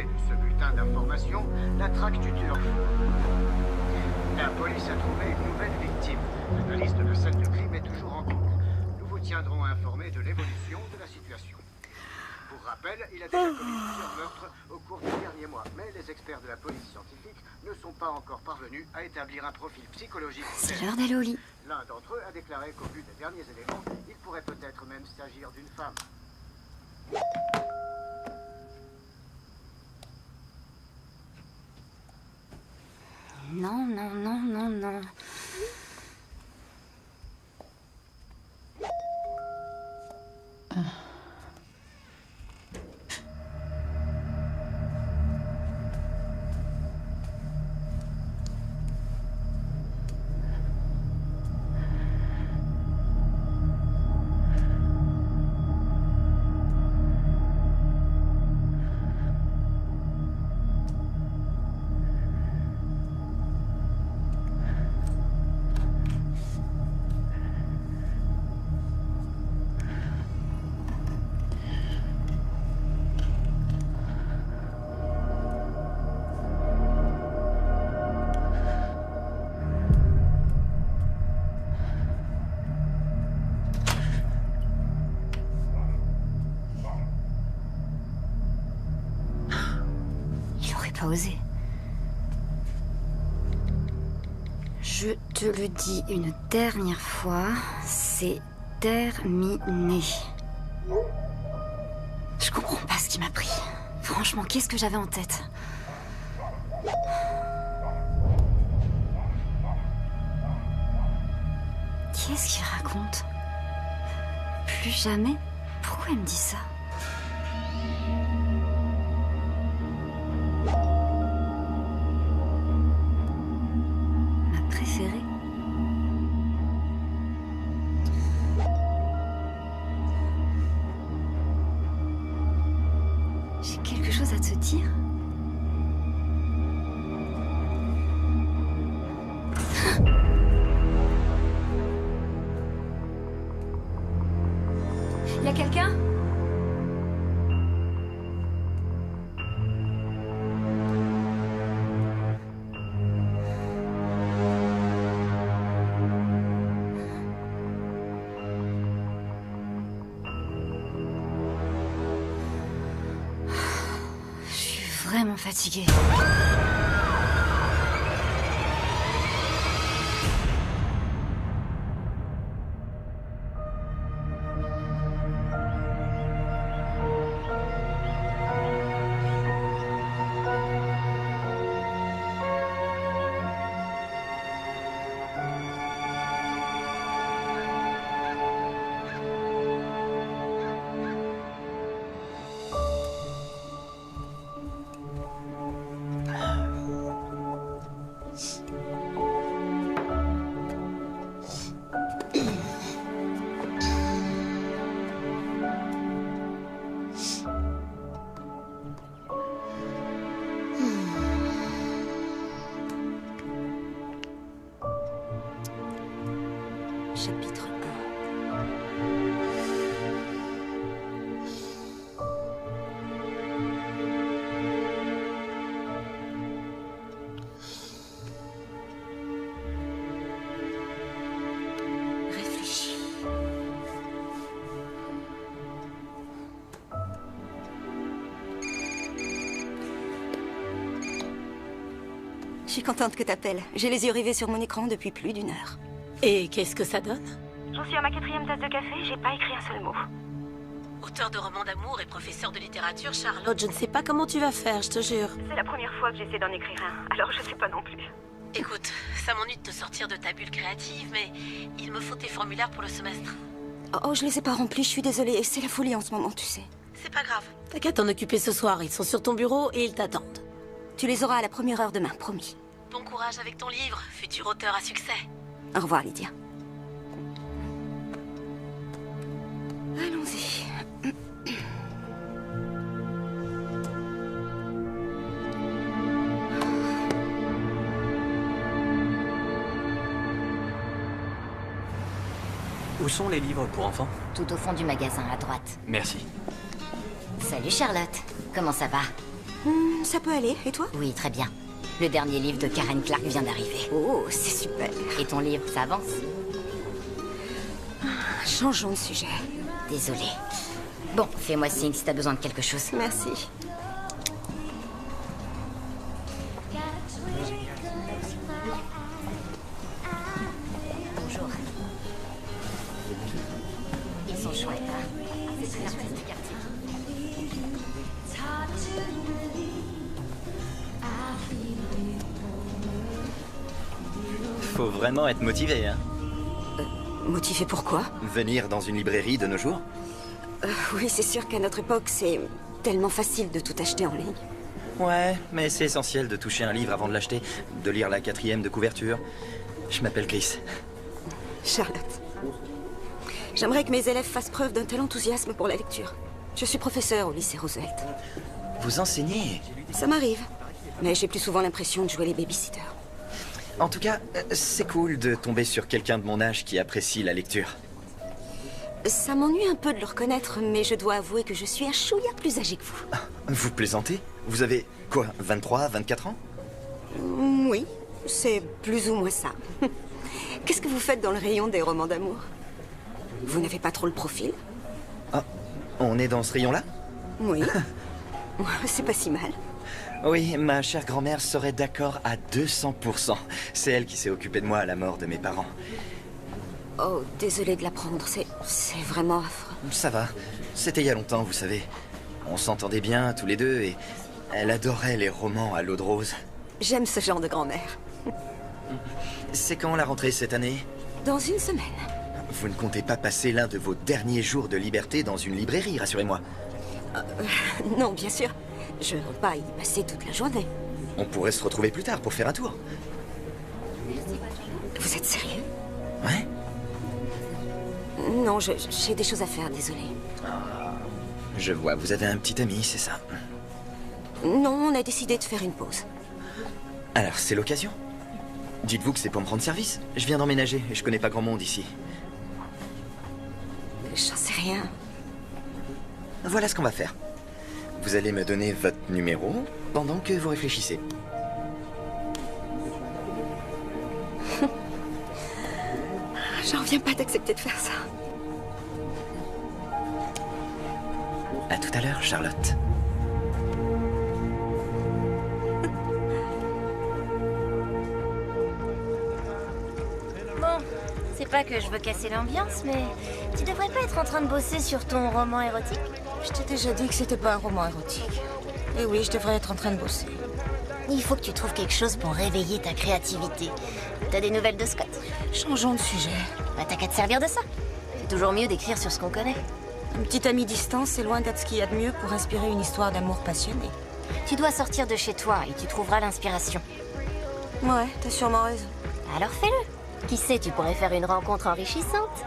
de ce bulletin d'information, la traque du tueur. La police a trouvé une nouvelle victime. L'analyse de la scène de crime est toujours en cours. Nous vous tiendrons informés de l'évolution de la situation. Pour rappel, il a déjà commis plusieurs meurtres au cours des derniers mois, mais les experts de la police scientifique ne sont pas encore parvenus à établir un profil psychologique. C'est l'heure d'aller au lit. L'un d'entre eux a déclaré qu'au vu des derniers éléments, il pourrait peut-être même s'agir d'une femme. Non, non, non, non, non. Osé. Je te le dis une dernière fois, c'est terminé. Je comprends pas ce qui m'a pris. Franchement, qu'est-ce que j'avais en tête? Qu'est-ce qu'il raconte? Plus jamais? Pourquoi il me dit ça? J'ai quelque chose à te dire. Y a quelqu'un? Vraiment fatiguée. Chapitre 1. Réfléchis. Je suis contente que t'appelles. J'ai les yeux rivés sur mon écran depuis plus d'1 heure. Et qu'est-ce que ça donne? J'en suis à ma 4e tasse de café, j'ai pas écrit un seul mot. Auteur de romans d'amour et professeur de littérature, Charlotte, je ne sais pas comment tu vas faire, je te jure. C'est la première fois que j'essaie d'en écrire un, alors je sais pas non plus. Écoute, ça m'ennuie de te sortir de ta bulle créative, mais il me faut tes formulaires pour le semestre. Oh, je les ai pas remplis, je suis désolée, c'est la folie en ce moment, tu sais. C'est pas grave. T'as qu'à t'en occuper ce soir, ils sont sur ton bureau et ils t'attendent. Tu les auras à la première heure demain, promis. Bon courage avec ton livre, futur auteur à succès. Au revoir, Lydia. Allons-y. Où sont les livres pour enfants? Tout au fond du magasin, à droite. Merci. Salut Charlotte, comment ça va? Ça peut aller, et toi? Oui, très bien. Le dernier livre de Karen Clark vient d'arriver. Oh, c'est super. Et ton livre, ça avance? Changeons de sujet. Désolée. Bon, fais-moi signe si t'as besoin de quelque chose. Merci. Bonjour. Ils sont chouettes, hein? C'est très l'artiste du quartier. Faut vraiment être motivé, hein. Motivé pourquoi? Venir dans une librairie de nos jours? Oui, c'est sûr qu'à notre époque, c'est tellement facile de tout acheter en ligne. Ouais, mais c'est essentiel de toucher un livre avant de l'acheter, de lire la 4e de couverture. Je m'appelle Chris. Charlotte. J'aimerais que mes élèves fassent preuve d'un tel enthousiasme pour la lecture. Je suis professeure au lycée Roosevelt. Vous enseignez? Ça m'arrive, mais j'ai plus souvent l'impression de jouer les babysitters. En tout cas, c'est cool de tomber sur quelqu'un de mon âge qui apprécie la lecture. Ça m'ennuie un peu de le reconnaître, mais je dois avouer que je suis un chouïa plus âgé que vous. Vous plaisantez? Vous avez, quoi, 23, 24 ans? Oui, c'est plus ou moins ça. Qu'est-ce que vous faites dans le rayon des romans d'amour? Vous n'avez pas trop le profil? Ah, on est dans ce rayon-là? Oui. C'est pas si mal. Oui, ma chère grand-mère serait d'accord à 200%. C'est elle qui s'est occupée de moi à la mort de mes parents. Oh, désolée de l'apprendre, c'est vraiment affreux. Ça va. C'était il y a longtemps, vous savez. On s'entendait bien, tous les deux, et elle adorait les romans à l'eau de rose. J'aime ce genre de grand-mère. C'est quand la rentrée cette année? Dans une semaine. Vous ne comptez pas passer l'un de vos derniers jours de liberté dans une librairie, rassurez-moi. Non, bien sûr. Je ne veux pas y passer toute la journée. On pourrait se retrouver plus tard pour faire un tour. Vous êtes sérieux? Ouais? Non, j'ai des choses à faire, désolée. Je vois, vous avez un petit ami, c'est ça? Non, on a décidé de faire une pause. Alors, c'est l'occasion. Dites-vous que c'est pour me rendre service. Je viens d'emménager et je connais pas grand monde ici. J'en sais rien. Voilà ce qu'on va faire. Vous allez me donner votre numéro pendant que vous réfléchissez. J'en reviens pas d'accepter de faire ça. À tout à l'heure, Charlotte. Bon, c'est pas que je veux casser l'ambiance, mais tu devrais pas être en train de bosser sur ton roman érotique? Je t'ai déjà dit que c'était pas un roman érotique. Et oui, je devrais être en train de bosser. Il faut que tu trouves quelque chose pour réveiller ta créativité. T'as des nouvelles de Scott? Changeons de sujet. Bah t'as qu'à te servir de ça. C'est toujours mieux d'écrire sur ce qu'on connaît. Une petite amie distance, c'est loin d'être ce qu'il y a de mieux pour inspirer une histoire d'amour passionné. Tu dois sortir de chez toi et tu trouveras l'inspiration. Ouais, t'as sûrement raison. Alors fais-le. Qui sait, tu pourrais faire une rencontre enrichissante.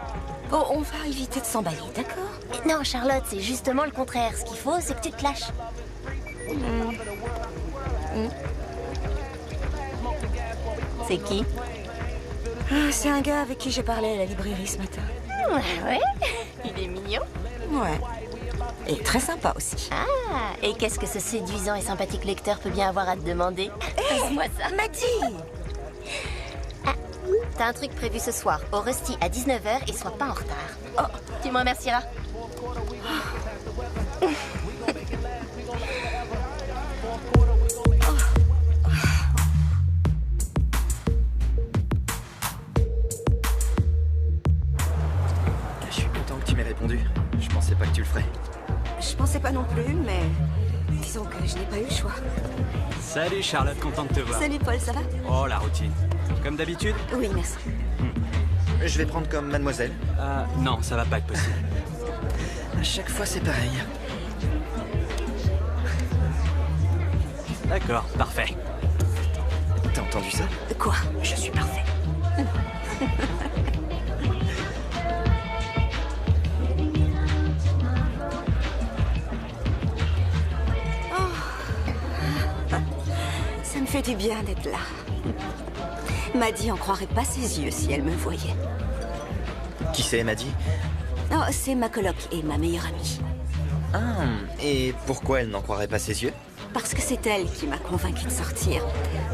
Oh, on va éviter de s'emballer, d'accord? Non, Charlotte, c'est justement le contraire. Ce qu'il faut, c'est que tu te lâches. C'est qui? C'est un gars avec qui j'ai parlé à la librairie ce matin. Ouais, il est mignon. Ouais. Et très sympa aussi. Ah, et qu'est-ce que ce séduisant et sympathique lecteur peut bien avoir à te demander? Passe-moi ça. Maddy! Ah, t'as un truc prévu ce soir, au Rusty à 19h et sois pas en retard. Oh, tu me remercieras. Je suis content que tu m'aies répondu. Je pensais pas que tu le ferais. Je pensais pas non plus, mais disons que je n'ai pas eu le choix. Salut Charlotte, content de te voir. Salut Paul, ça va? Oh, la routine. Comme d'habitude? Oui, merci. Je vais prendre comme mademoiselle. Non, ça va pas être possible. À chaque fois, c'est pareil. D'accord, parfait. T'as entendu ça? Quoi? Je suis parfait. Ça me fait du bien d'être là. Maddy en croirait pas ses yeux si elle me voyait. Qui c'est, Maddy? Oh, c'est ma coloc et ma meilleure amie. Ah, et pourquoi elle n'en croirait pas ses yeux? parce que c'est elle qui m'a convaincue de sortir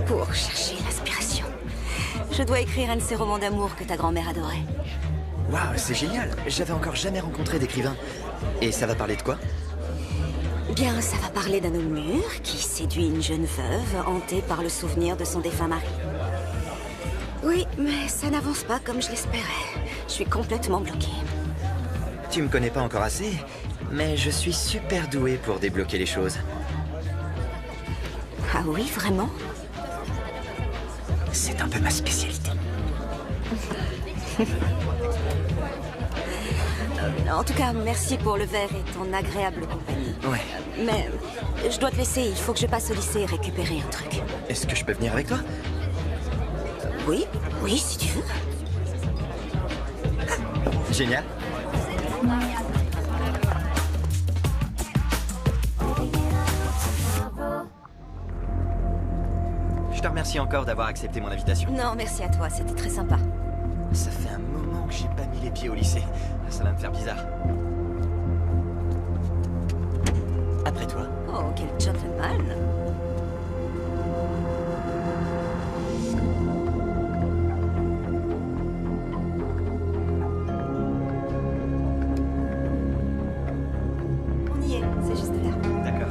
pour chercher l'inspiration. Je dois écrire un de ces romans d'amour que ta grand-mère adorait. Waouh, c'est génial. J'avais encore jamais rencontré d'écrivain. Et ça va parler de quoi? Bien, ça va parler d'un homme mûr qui séduit une jeune veuve hantée par le souvenir de son défunt mari. Oui, mais ça n'avance pas comme je l'espérais. Je suis complètement bloquée. Tu me connais pas encore assez, mais je suis super doué pour débloquer les choses. Ah oui, vraiment? C'est un peu ma spécialité. En tout cas, merci pour le verre et ton agréable compagnie. Ouais. Mais je dois te laisser, il faut que je passe au lycée et récupérer un truc. Est-ce que je peux venir avec toi? Oui, oui, si tu veux. Génial. Je te remercie encore d'avoir accepté mon invitation. Non, merci à toi, c'était très sympa. Ça fait un moment que j'ai pas mis les pieds au lycée. Ça va me faire bizarre. Après toi. Oh, quel gentleman. On y est, c'est juste là. D'accord.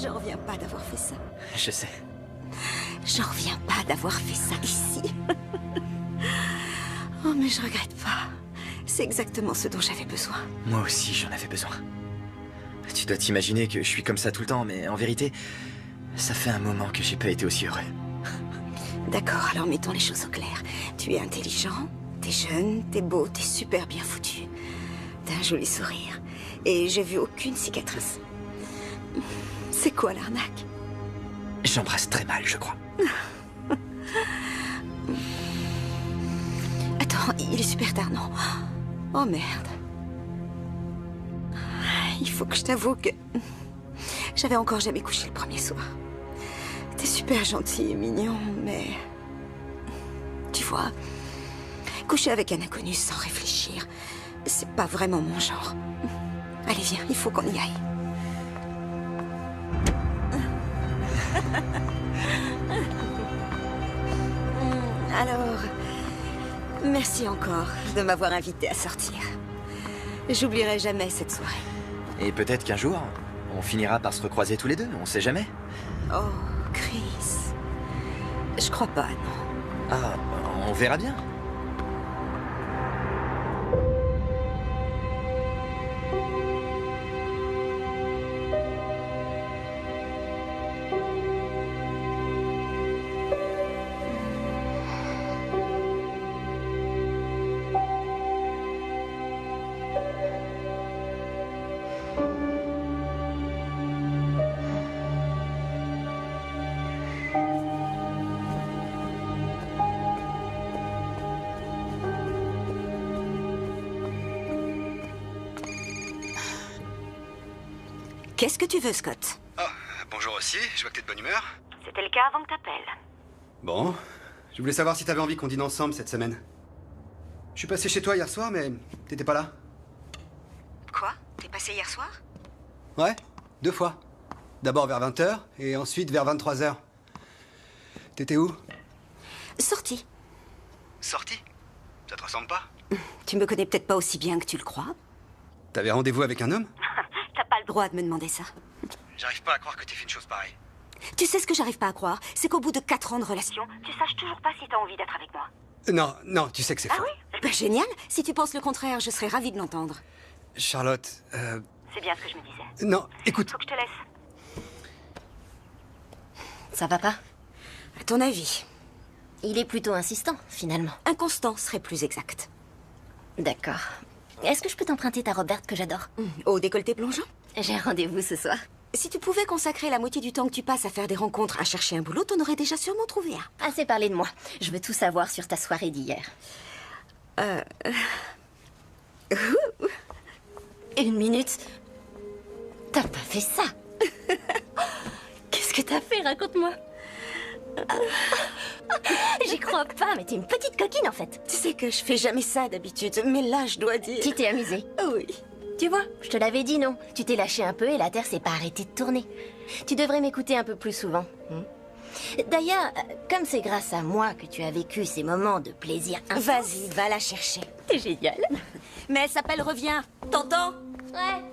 J'en reviens pas d'avoir fait ça. Je sais. J'en reviens pas d'avoir fait ça ici. Oh, mais je regrette pas. C'est exactement ce dont j'avais besoin. Moi aussi, j'en avais besoin. Tu dois t'imaginer que je suis comme ça tout le temps, mais en vérité, ça fait un moment que j'ai pas été aussi heureux. D'accord, alors mettons les choses au clair. Tu es intelligent, t'es jeune, t'es beau, t'es super bien foutu. T'as un joli sourire. Et j'ai vu aucune cicatrice. C'est quoi l'arnaque? J'embrasse très mal, je crois. Attends, il est super tard, non? Oh merde. Il faut que je t'avoue que j'avais encore jamais couché le premier soir. T'es super gentil et mignon, mais... Tu vois, coucher avec un inconnu sans réfléchir, c'est pas vraiment mon genre. Allez, viens, il faut qu'on y aille. Alors, merci encore de m'avoir invité à sortir. J'oublierai jamais cette soirée. Et peut-être qu'un jour, on finira par se recroiser tous les deux, on sait jamais. Oh, Chris. Je crois pas, non. Ah, on verra bien. Qu'est-ce que tu veux, Scott? Oh, bonjour aussi, je vois que t'es de bonne humeur. C'était le cas avant que t'appelles. Bon, je voulais savoir si t'avais envie qu'on dîne ensemble cette semaine. Je suis passé chez toi hier soir, mais t'étais pas là. Quoi? T'es passé hier soir? Ouais, 2 fois. D'abord vers 20h, et ensuite vers 23h. T'étais où? Sorti. Sorti? Ça te ressemble pas? Tu me connais peut-être pas aussi bien que tu le crois. T'avais rendez-vous avec un homme? T'as pas le droit de me demander ça. J'arrive pas à croire que t'aies fait une chose pareille. Tu sais ce que j'arrive pas à croire? C'est qu'au bout de 4 ans de relation, tu saches toujours pas si t'as envie d'être avec moi. Non, non, tu sais que c'est faux. Ben, génial. Si tu penses le contraire, je serais ravie de l'entendre. Charlotte, C'est bien ce que je me disais. non, écoute. Faut que je te laisse. Ça va pas? À ton avis? Il est plutôt insistant, finalement. Inconstant serait plus exact. D'accord. Est-ce que je peux t'emprunter ta robe verte que j'adore? Au décolleté plongeant? J'ai un rendez-vous ce soir. Si tu pouvais consacrer la moitié du temps que tu passes à faire des rencontres, à chercher un boulot, t'en aurais déjà sûrement trouvé un. Assez parlé de moi. Je veux tout savoir sur ta soirée d'hier. 1 minute. T'as pas fait ça. Qu'est-ce que t'as fait? Raconte-moi. J'y crois pas, mais t'es une petite coquine en fait. Tu sais que je fais jamais ça d'habitude, mais là, je dois dire... Tu t'es amusée. Oui. Tu vois, je te l'avais dit, non? Tu t'es lâché un peu et la Terre s'est pas arrêtée de tourner. Tu devrais m'écouter un peu plus souvent. D'ailleurs, comme c'est grâce à moi que tu as vécu ces moments de plaisir intense... Vas-y, va la chercher. C'est génial. Mais elle s'appelle Reviens. T'entends? Ouais.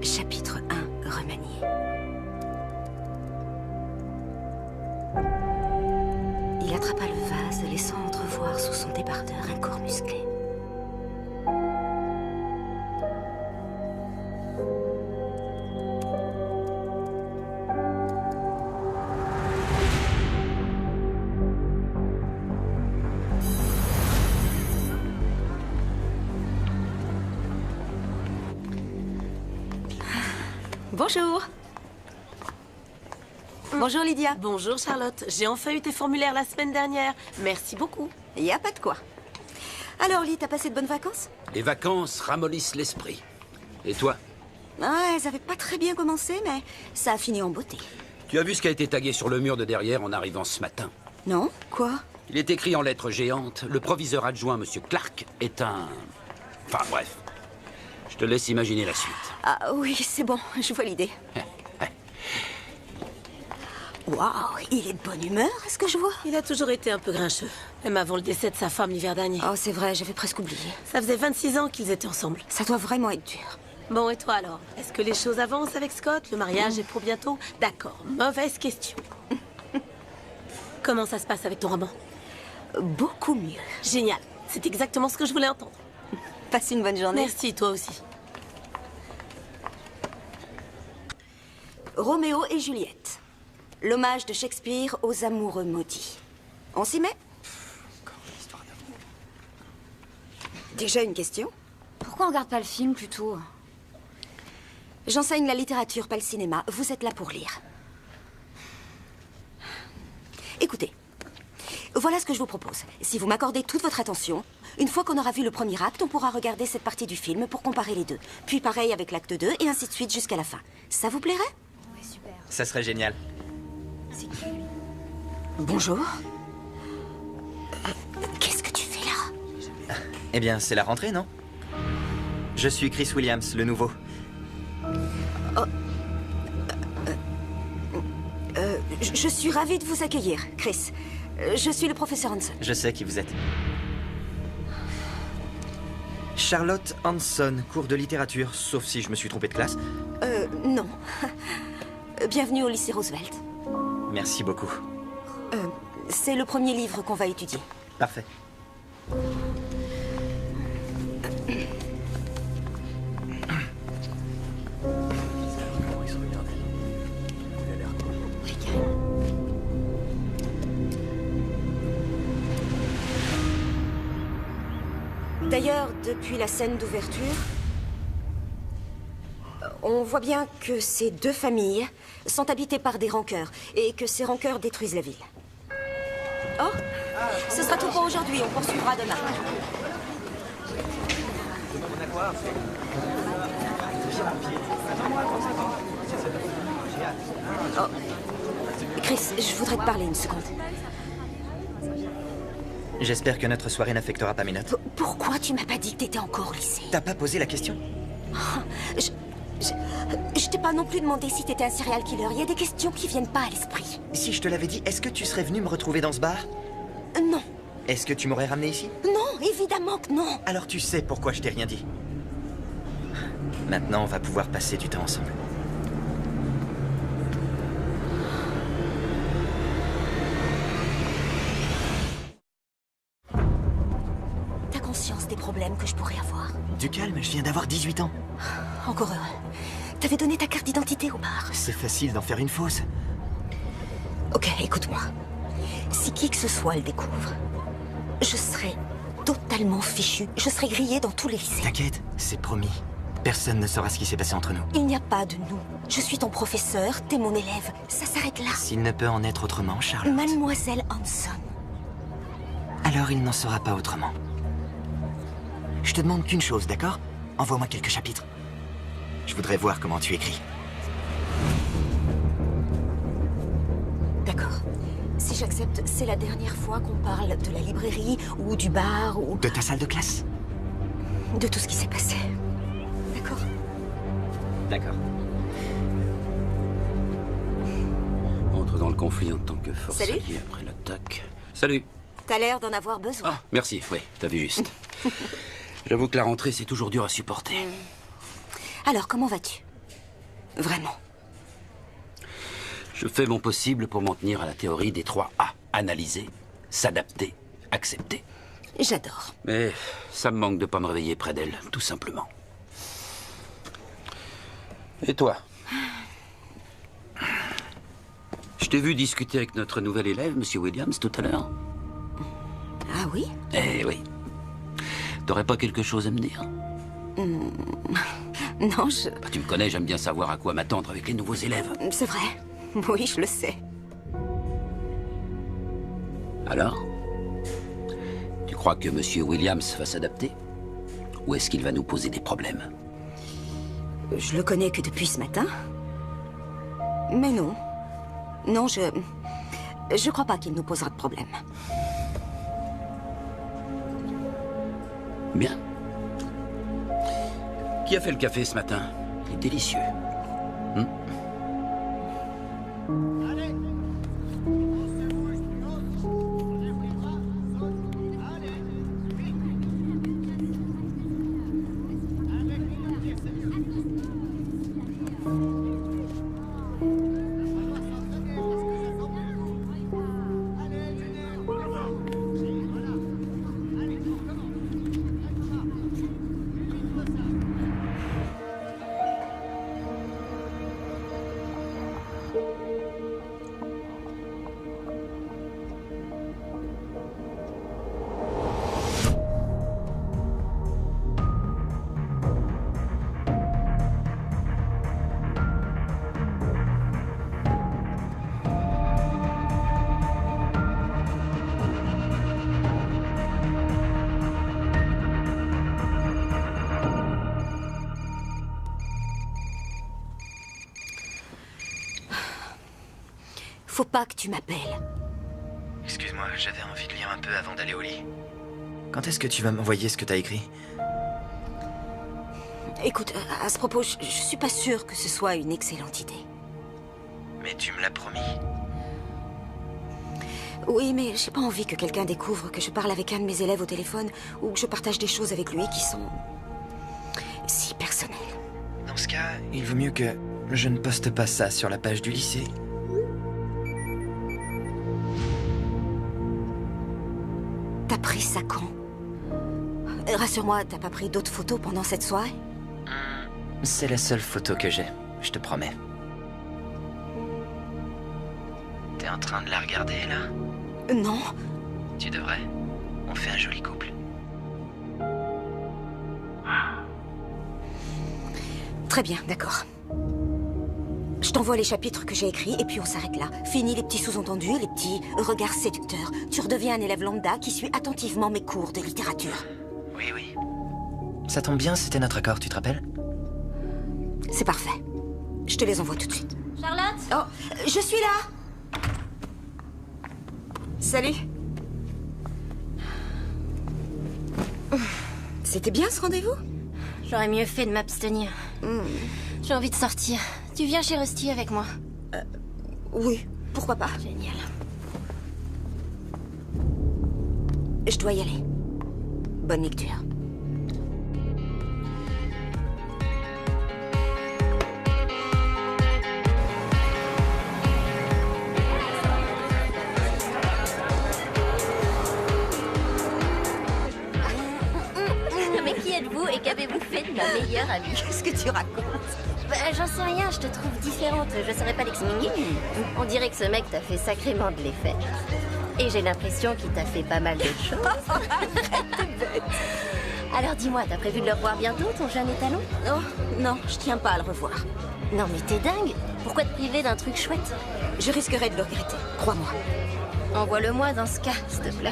Chapitre 1, remanié. Il attrapa le vase, laissant entrevoir sous son débardeur un corps musclé. Bonjour. Bonjour Lydia. Bonjour Charlotte, j'ai enfin eu tes formulaires la semaine dernière. Merci beaucoup. Y a pas de quoi. Alors Ly, t'as passé de bonnes vacances? Les vacances ramollissent l'esprit. Et toi? Ah, elles avaient pas très bien commencé, mais ça a fini en beauté. Tu as vu ce qui a été tagué sur le mur de derrière en arrivant ce matin? Non? Quoi? Il est écrit en lettres géantes. Le proviseur adjoint, Monsieur Clark, est un... Enfin bref. Je te laisse imaginer la suite. Ah oui, c'est bon, je vois l'idée. Waouh, il est de bonne humeur, est-ce que je vois? Il a toujours été un peu grincheux, même avant le décès de sa femme l'hiver dernier. Oh, c'est vrai, j'avais presque oublié. Ça faisait 26 ans qu'ils étaient ensemble. Ça doit vraiment être dur. Bon, et toi alors? Est-ce que les choses avancent avec Scott? Le mariage est pour bientôt? D'accord, mauvaise question. Comment ça se passe avec ton roman? Beaucoup mieux. Génial, c'est exactement ce que je voulais entendre. Passe une bonne journée. Merci, toi aussi. Roméo et Juliette. L'hommage de Shakespeare aux amoureux maudits. On s'y met? Déjà une question? Pourquoi on regarde pas le film plutôt? J'enseigne la littérature, pas le cinéma. Vous êtes là pour lire. Écoutez, voilà ce que je vous propose. Si vous m'accordez toute votre attention, une fois qu'on aura vu le premier acte, on pourra regarder cette partie du film pour comparer les deux. Puis pareil avec l'acte 2 et ainsi de suite jusqu'à la fin. Ça vous plairait? Ouais, super. Ça serait génial. C'est qui lui? Bonjour. Qu'est-ce que tu fais là? Eh bien, c'est la rentrée, non? Je suis Chris Williams, le nouveau. Je suis ravie de vous accueillir, Chris. Je suis le professeur Hanson. Je sais qui vous êtes. Charlotte Hanson, cours de littérature, sauf si je me suis trompé de classe. Non. Bienvenue au lycée Roosevelt. Merci beaucoup. C'est le premier livre qu'on va étudier. Parfait. D'ailleurs, depuis la scène d'ouverture, on voit bien que ces deux familles sont habitées par des rancœurs et que ces rancœurs détruisent la ville. Oh, ce sera tout pour aujourd'hui. On poursuivra demain. Oh. Chris, je voudrais te parler une seconde. J'espère que notre soirée n'affectera pas mes notes. Pourquoi tu m'as pas dit que t'étais encore au lycée? T'as pas posé la question? Je t'ai pas non plus demandé si t'étais un serial killer. Il y a des questions qui viennent pas à l'esprit. Si je te l'avais dit, est-ce que tu serais venu me retrouver dans ce bar? Non. Est-ce que tu m'aurais ramené ici? Non, évidemment que non. Alors tu sais pourquoi je t'ai rien dit. Maintenant, on va pouvoir passer du temps ensemble. T'as conscience des problèmes que je pourrais avoir? Du calme, je viens d'avoir 18 ans. Encore heureux. T'avais donné ta carte d'identité au bar. C'est facile d'en faire une fausse. Ok, écoute-moi. Si qui que ce soit le découvre, je serai totalement fichu. Je serai grillée dans tous les lycées. T'inquiète, c'est promis. Personne ne saura ce qui s'est passé entre nous. Il n'y a pas de nous. Je suis ton professeur, t'es mon élève. Ça s'arrête là. S'il ne peut en être autrement, Charlotte. Mademoiselle Hanson. Alors il n'en sera pas autrement. Je te demande qu'une chose, d'accord? Envoie-moi quelques chapitres. Je voudrais voir comment tu écris. D'accord. Si j'accepte, c'est la dernière fois qu'on parle de la librairie ou du bar ou... De ta salle de classe? De tout ce qui s'est passé. D'accord? D'accord. Entre dans le conflit en tant que force Salut. alliée après l'attaque. Salut. T'as l'air d'en avoir besoin. Ah, merci, oui, t'as vu juste. J'avoue que la rentrée, c'est toujours dur à supporter. Alors, comment vas-tu? Vraiment? Je fais mon possible pour m'en tenir à la théorie des 3 A. Analyser, s'adapter, accepter. J'adore. Mais ça me manque de pas me réveiller près d'elle, tout simplement. Et toi? Je t'ai vu discuter avec notre nouvel élève, Monsieur Williams, tout à l'heure. Ah oui? Eh oui. T'aurais pas quelque chose à me dire? Non, je... Bah, tu me connais, j'aime bien savoir à quoi m'attendre avec les nouveaux élèves. C'est vrai. Oui, je le sais. Alors? Tu crois que Monsieur Williams va s'adapter? Ou est-ce qu'il va nous poser des problèmes? Je le connais que depuis ce matin. Mais non. Non, je crois pas qu'il nous posera de problème. Bien. Qui a fait le café ce matin? Il est délicieux. Faut pas que tu m'appelles. Excuse-moi, j'avais envie de lire un peu avant d'aller au lit. Quand est-ce que tu vas m'envoyer ce que t'as écrit? Écoute, à ce propos, je suis pas sûre que ce soit une excellente idée. Mais tu me l'as promis. Oui, mais j'ai pas envie que quelqu'un découvre que je parle avec un de mes élèves au téléphone ou que je partage des choses avec lui qui sont... si personnelles. Dans ce cas, il vaut mieux que je ne poste pas ça sur la page du lycée. T'as pris ça quand? Rassure-moi, t'as pas pris d'autres photos pendant cette soirée? C'est la seule photo que j'ai, je te promets. T'es en train de la regarder, là? Non. Tu devrais. On fait un joli couple. Très bien, d'accord. Je t'envoie les chapitres que j'ai écrits et puis on s'arrête là. Fini les petits sous-entendus, les petits regards séducteurs. Tu redeviens un élève lambda qui suit attentivement mes cours de littérature. Oui, oui. Ça tombe bien, c'était notre accord, tu te rappelles? C'est parfait. Je te les envoie tout de suite. Charlotte? Oh, je suis là! Salut. C'était bien ce rendez-vous? J'aurais mieux fait de m'abstenir. J'ai envie de sortir. Tu viens chez Rusty avec moi? Oui, pourquoi pas. Génial. Je dois y aller. Bonne lecture. Mais qui êtes-vous et qu'avez-vous fait de ma meilleure amie? Qu'est-ce que tu racontes? Bah, j'en sais rien, je te trouve différente, je saurais pas l'expliquer. On dirait que ce mec t'a fait sacrément de l'effet. Et j'ai l'impression qu'il t'a fait pas mal d'autres choses. Alors dis-moi, t'as prévu de le revoir bientôt, ton jeune étalon? Oh, non, je tiens pas à le revoir. Non mais t'es dingue. Pourquoi te priver d'un truc chouette? Je risquerais de le regretter, crois-moi. Envoie-le-moi dans ce cas, s'il te plaît.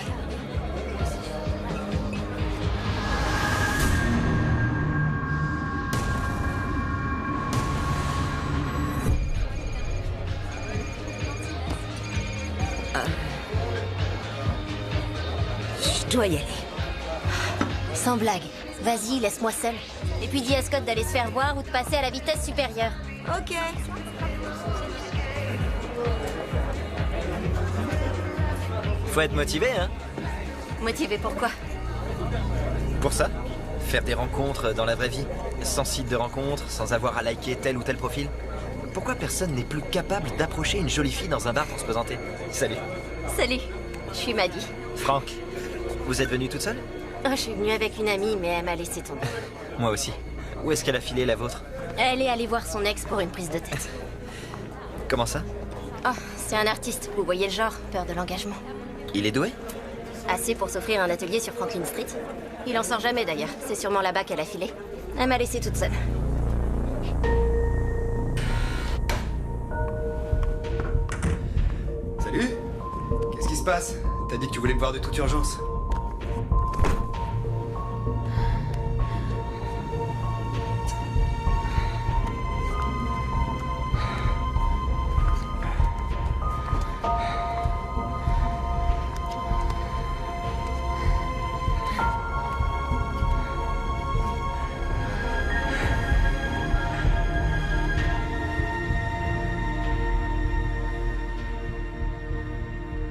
Je dois y aller. Sans blague. Vas-y, laisse-moi seule. Et puis dis à Scott d'aller se faire voir ou de passer à la vitesse supérieure. Ok. Faut être motivé, hein? Motivé pourquoi? Pour ça. Faire des rencontres dans la vraie vie. Sans site de rencontre, sans avoir à liker tel ou tel profil. Pourquoi personne n'est plus capable d'approcher une jolie fille dans un bar pour se présenter? Salut. Salut. Je suis Maddie. Franck. Vous êtes venue toute seule? Oh, je suis venue avec une amie, mais elle m'a laissé tomber. Moi aussi. Où est-ce qu'elle a filé la vôtre? Elle est allée voir son ex pour une prise de tête. Comment ça? Oh, c'est un artiste, vous voyez le genre, peur de l'engagement. Il est doué? Assez pour s'offrir un atelier sur Franklin Street. Il en sort jamais d'ailleurs, c'est sûrement là-bas qu'elle a filé. Elle m'a laissée toute seule. Salut. Qu'est-ce qui se passe? T'as dit que tu voulais me voir de toute urgence.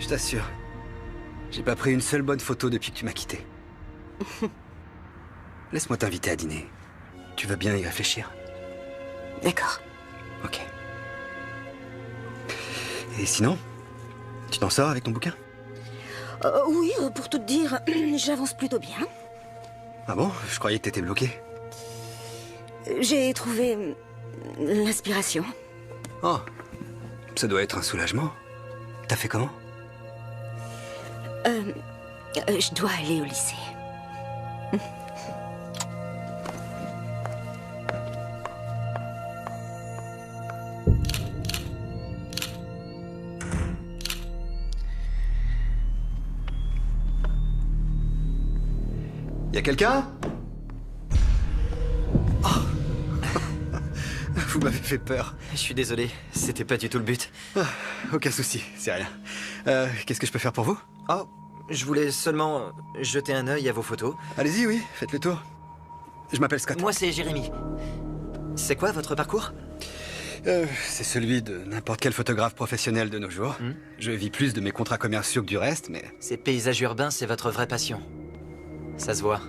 Je t'assure, j'ai pas pris une seule bonne photo depuis que tu m'as quitté. Laisse-moi t'inviter à dîner. Tu veux bien y réfléchir? D'accord. Ok. Et sinon, tu t'en sors avec ton bouquin? Oui, pour tout te dire, j'avance plutôt bien. Ah bon? Je croyais que t'étais bloqué. J'ai trouvé l'inspiration. Oh, ça doit être un soulagement. T'as fait comment? Je dois aller au lycée. Y a quelqu'un? Oh. Vous m'avez fait peur. Je suis désolé, c'était pas du tout le but. Ah, aucun souci, c'est rien. Qu'est-ce que je peux faire pour vous? Oh, je voulais seulement jeter un œil à vos photos. Allez-y, oui, faites le tour. Je m'appelle Scott. Moi, c'est Jérémy. C'est quoi votre parcours? C'est celui de n'importe quel photographe professionnel de nos jours. Je vis plus de mes contrats commerciaux que du reste, mais... Ces paysages urbains, c'est votre vraie passion. Ça se voit.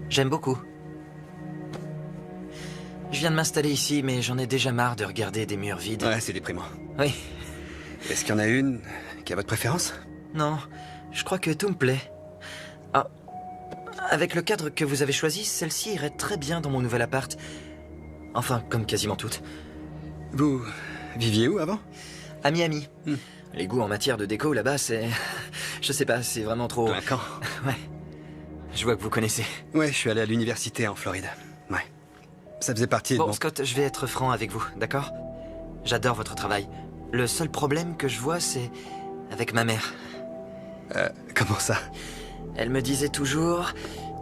J'aime beaucoup. Je viens de m'installer ici, mais j'en ai déjà marre de regarder des murs vides. Ouais, c'est déprimant. Oui. Est-ce qu'il y en a une qui a votre préférence? Non, je crois que tout me plaît. Ah, avec le cadre que vous avez choisi, celle-ci irait très bien dans mon nouvel appart. Enfin, comme quasiment toutes. Vous viviez où avant? À Miami. Les goûts en matière de déco là-bas, c'est... Je sais pas, c'est vraiment trop... Clinquant. Ouais. Je vois que vous connaissez. Ouais, je suis allé à l'université en Floride. Ouais. Ça faisait partie de Bon, mon... Scott, je vais être franc avec vous, d'accord? J'adore votre travail. Le seul problème que je vois, c'est avec ma mère. Comment ça? Elle me disait toujours,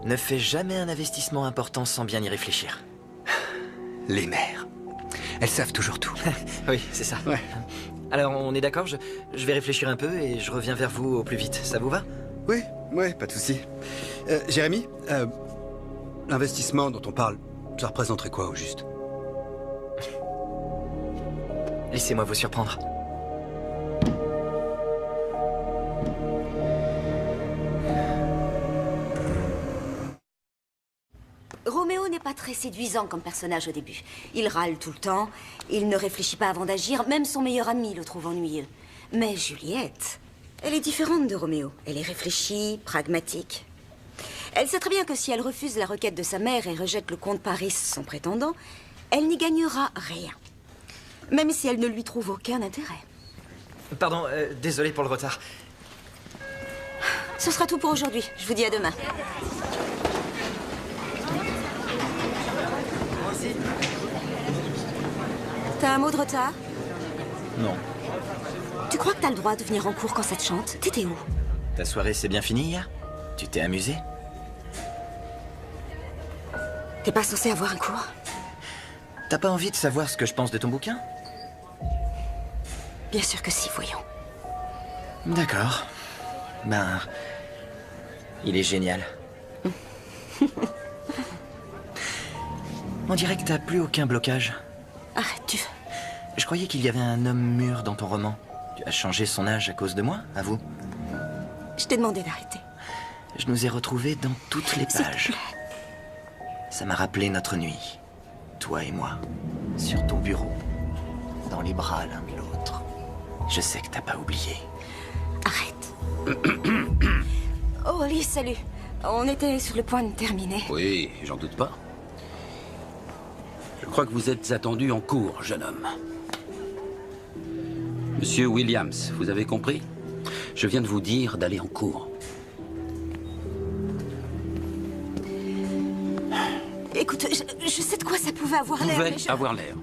ne fais jamais un investissement important sans bien y réfléchir. Les mères. Elles savent toujours tout. Oui, c'est ça. Ouais. Alors, on est d'accord, je vais réfléchir un peu et je reviens vers vous au plus vite. Ça vous va? Oui, ouais, pas de souci. Jérémy, L'investissement dont on parle, ça représenterait quoi au juste? Laissez-moi vous surprendre. Roméo n'est pas très séduisant comme personnage au début. Il râle tout le temps, il ne réfléchit pas avant d'agir, même son meilleur ami le trouve ennuyeux. Mais Juliette, elle est différente de Roméo. Elle est réfléchie, pragmatique. Elle sait très bien que si elle refuse la requête de sa mère et rejette le comte Paris, son prétendant, elle n'y gagnera rien. Même si elle ne lui trouve aucun intérêt. Pardon, désolé pour le retard. Ce sera tout pour aujourd'hui. Je vous dis à demain. T'as un mot de retard? Non. Tu crois que t'as le droit de venir en cours quand ça te chante? T'étais où? Ta soirée s'est bien finie hier? Tu t'es amusé? T'es pas censé avoir un cours? T'as pas envie de savoir ce que je pense de ton bouquin? Bien sûr que si, voyons. D'accord. Ben... il est génial. On dirait que t'as plus aucun blocage. Arrête, tu... Je croyais qu'il y avait un homme mûr dans ton roman. Tu as changé son âge à cause de moi, avoue. Je t'ai demandé d'arrêter. Je nous ai retrouvés dans toutes les pages. Ça m'a rappelé notre nuit. Toi et moi. Sur ton bureau. Dans les bras l'un de l'autre. Je sais que t'as pas oublié. Arrête. Oh, Oli, salut. On était sur le point de terminer. Oui, j'en doute pas. Je crois que vous êtes attendu en cours, jeune homme. Monsieur Williams, vous avez compris? Je viens de vous dire d'aller en cours. Écoute, je sais de quoi ça pouvait avoir l'air, mais je... avoir l'air.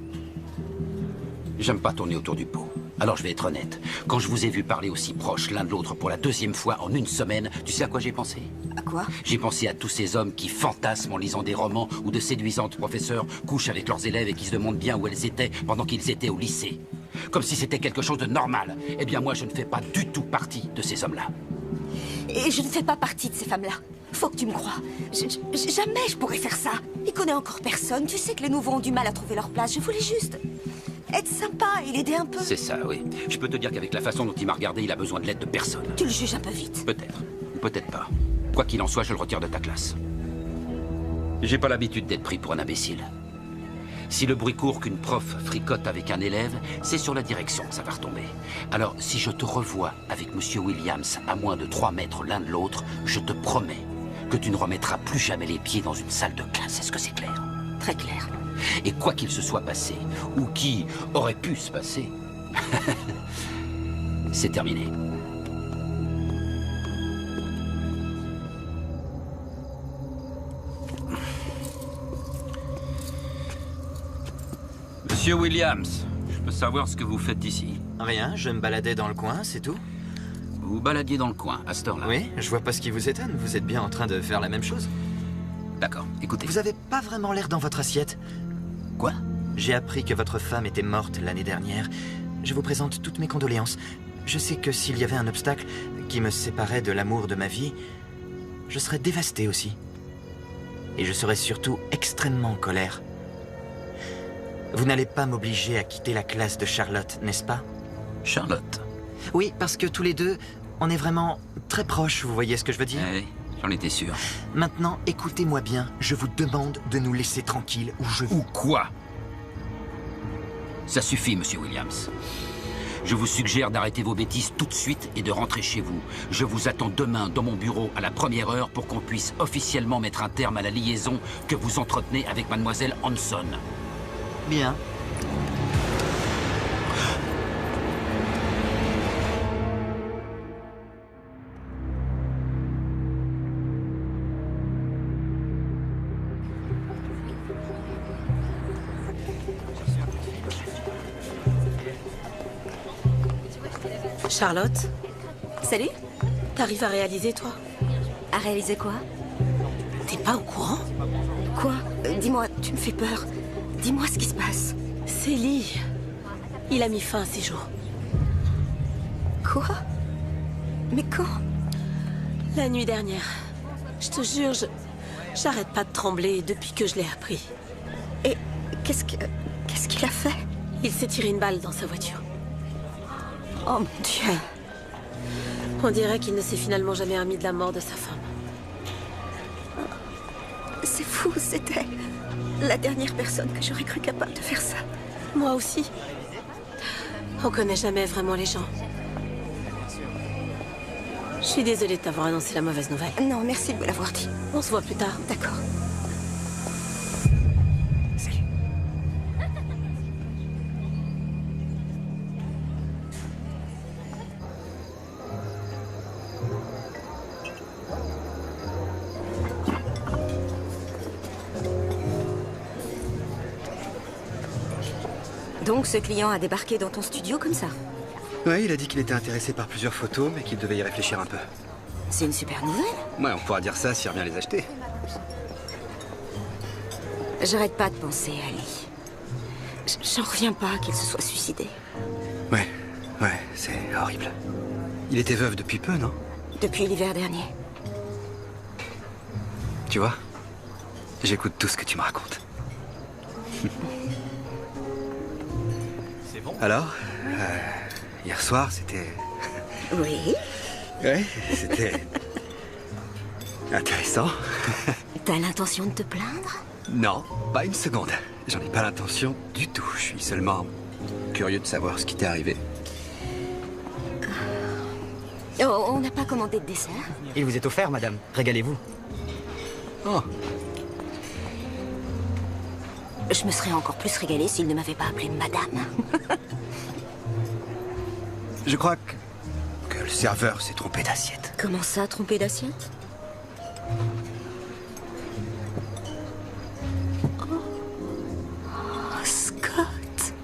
J'aime pas tourner autour du pot. Alors je vais être honnête. Quand je vous ai vu parler aussi proche l'un de l'autre pour la deuxième fois en une semaine, tu sais à quoi j'ai pensé? À quoi? J'ai pensé à tous ces hommes qui fantasment en lisant des romans où de séduisantes professeurs couchent avec leurs élèves et qui se demandent bien où elles étaient pendant qu'ils étaient au lycée. Comme si c'était quelque chose de normal. Eh bien moi je ne fais pas du tout partie de ces hommes-là. Et je ne fais pas partie de ces femmes-là. Faut que tu me crois. Jamais je pourrais faire ça. Il connaît encore personne. Tu sais que les nouveaux ont du mal à trouver leur place. Je voulais juste être sympa et l'aider un peu. C'est ça, oui. Je peux te dire qu'avec la façon dont il m'a regardé, il a besoin de l'aide de personne. Tu le juges un peu vite. Peut-être. Ou peut-être pas. Quoi qu'il en soit, je le retire de ta classe. J'ai pas l'habitude d'être pris pour un imbécile. Si le bruit court qu'une prof fricote avec un élève, c'est sur la direction que ça va retomber. Alors, si je te revois avec Monsieur Williams à moins de 3 mètres l'un de l'autre, je te promets que tu ne remettras plus jamais les pieds dans une salle de classe. Est-ce que c'est clair? Très clair. Et quoi qu'il se soit passé, ou qui aurait pu se passer, c'est terminé. Monsieur Williams, je peux savoir ce que vous faites ici? Rien, je me baladais dans le coin, c'est tout. Vous baladiez dans le coin, à cette heure-là? Oui, je vois pas ce qui vous étonne, vous êtes bien en train de faire la même chose. D'accord, écoutez. Vous avez pas vraiment l'air dans votre assiette. Quoi? J'ai appris que votre femme était morte l'année dernière. Je vous présente toutes mes condoléances. Je sais que s'il y avait un obstacle qui me séparait de l'amour de ma vie, je serais dévasté aussi. Et je serais surtout extrêmement en colère. Vous n'allez pas m'obliger à quitter la classe de Charlotte, n'est-ce pas? Charlotte? Oui, parce que tous les deux, on est vraiment très proches, vous voyez ce que je veux dire? Oui, j'en étais sûr. Maintenant, écoutez-moi bien, je vous demande de nous laisser tranquilles ou je... Ou quoi? Ça suffit, Monsieur Williams. Je vous suggère d'arrêter vos bêtises tout de suite et de rentrer chez vous. Je vous attends demain dans mon bureau à la première heure pour qu'on puisse officiellement mettre un terme à la liaison que vous entretenez avec Mademoiselle Hanson. Bien. Charlotte, Salut. t'arrives à réaliser, toi? À réaliser quoi? T'es pas au courant? Quoi? Dis-moi, tu me fais peur. Dis-moi ce qui se passe. Célie, il a mis fin à ses jours. Quoi? Mais quand? La nuit dernière. Je te jure, J'arrête pas de trembler depuis que je l'ai appris. Et qu'est-ce qu'il a fait? Il s'est tiré une balle dans sa voiture. Oh mon Dieu. On dirait qu'il ne s'est finalement jamais remis de la mort de sa femme. C'est fou, c'était la dernière personne que j'aurais cru capable de faire ça. Moi aussi. On connaît jamais vraiment les gens. Je suis désolée de t'avoir annoncé la mauvaise nouvelle. Non, merci de me l'avoir dit. On se voit plus tard. D'accord. Donc ce client a débarqué dans ton studio comme ça? Ouais, il a dit qu'il était intéressé par plusieurs photos, mais qu'il devait y réfléchir un peu. C'est une super nouvelle. Ouais, on pourra dire ça s'il revient les acheter. J'arrête pas de penser à Ali. J'en reviens pas qu'il se soit suicidé. Ouais, c'est horrible. Il était veuf depuis peu, non? Depuis l'hiver dernier. Tu vois, j'écoute tout ce que tu me racontes. C'est bon? Alors, hier soir, c'était... Oui? Ouais, c'était... intéressant. T'as l'intention de te plaindre? Non, pas une seconde. J'en ai pas l'intention du tout. Je suis seulement curieux de savoir ce qui t'est arrivé. Oh, on n'a pas commandé de dessert? Il vous est offert, madame. Régalez-vous. Oh, Je me serais encore plus régalée s'il ne m'avait pas appelée madame. je crois que le serveur s'est trompé d'assiette. Comment ça, tromper d'assiette? Oh, Scott.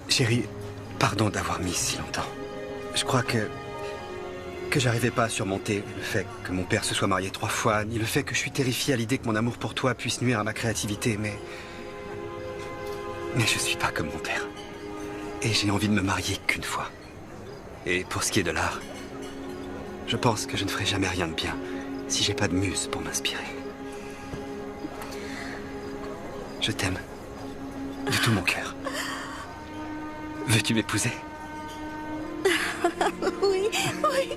Chérie, pardon d'avoir mis si longtemps. Je crois que j'arrivais pas à surmonter le fait que mon père se soit marié 3 fois, ni le fait que je suis terrifié à l'idée que mon amour pour toi puisse nuire à ma créativité, mais je suis pas comme mon père. Et j'ai envie de me marier qu'une fois. Et pour ce qui est de l'art, je pense que je ne ferai jamais rien de bien si j'ai pas de muse pour m'inspirer. Je t'aime. De tout mon cœur. Veux-tu m'épouser? Oui.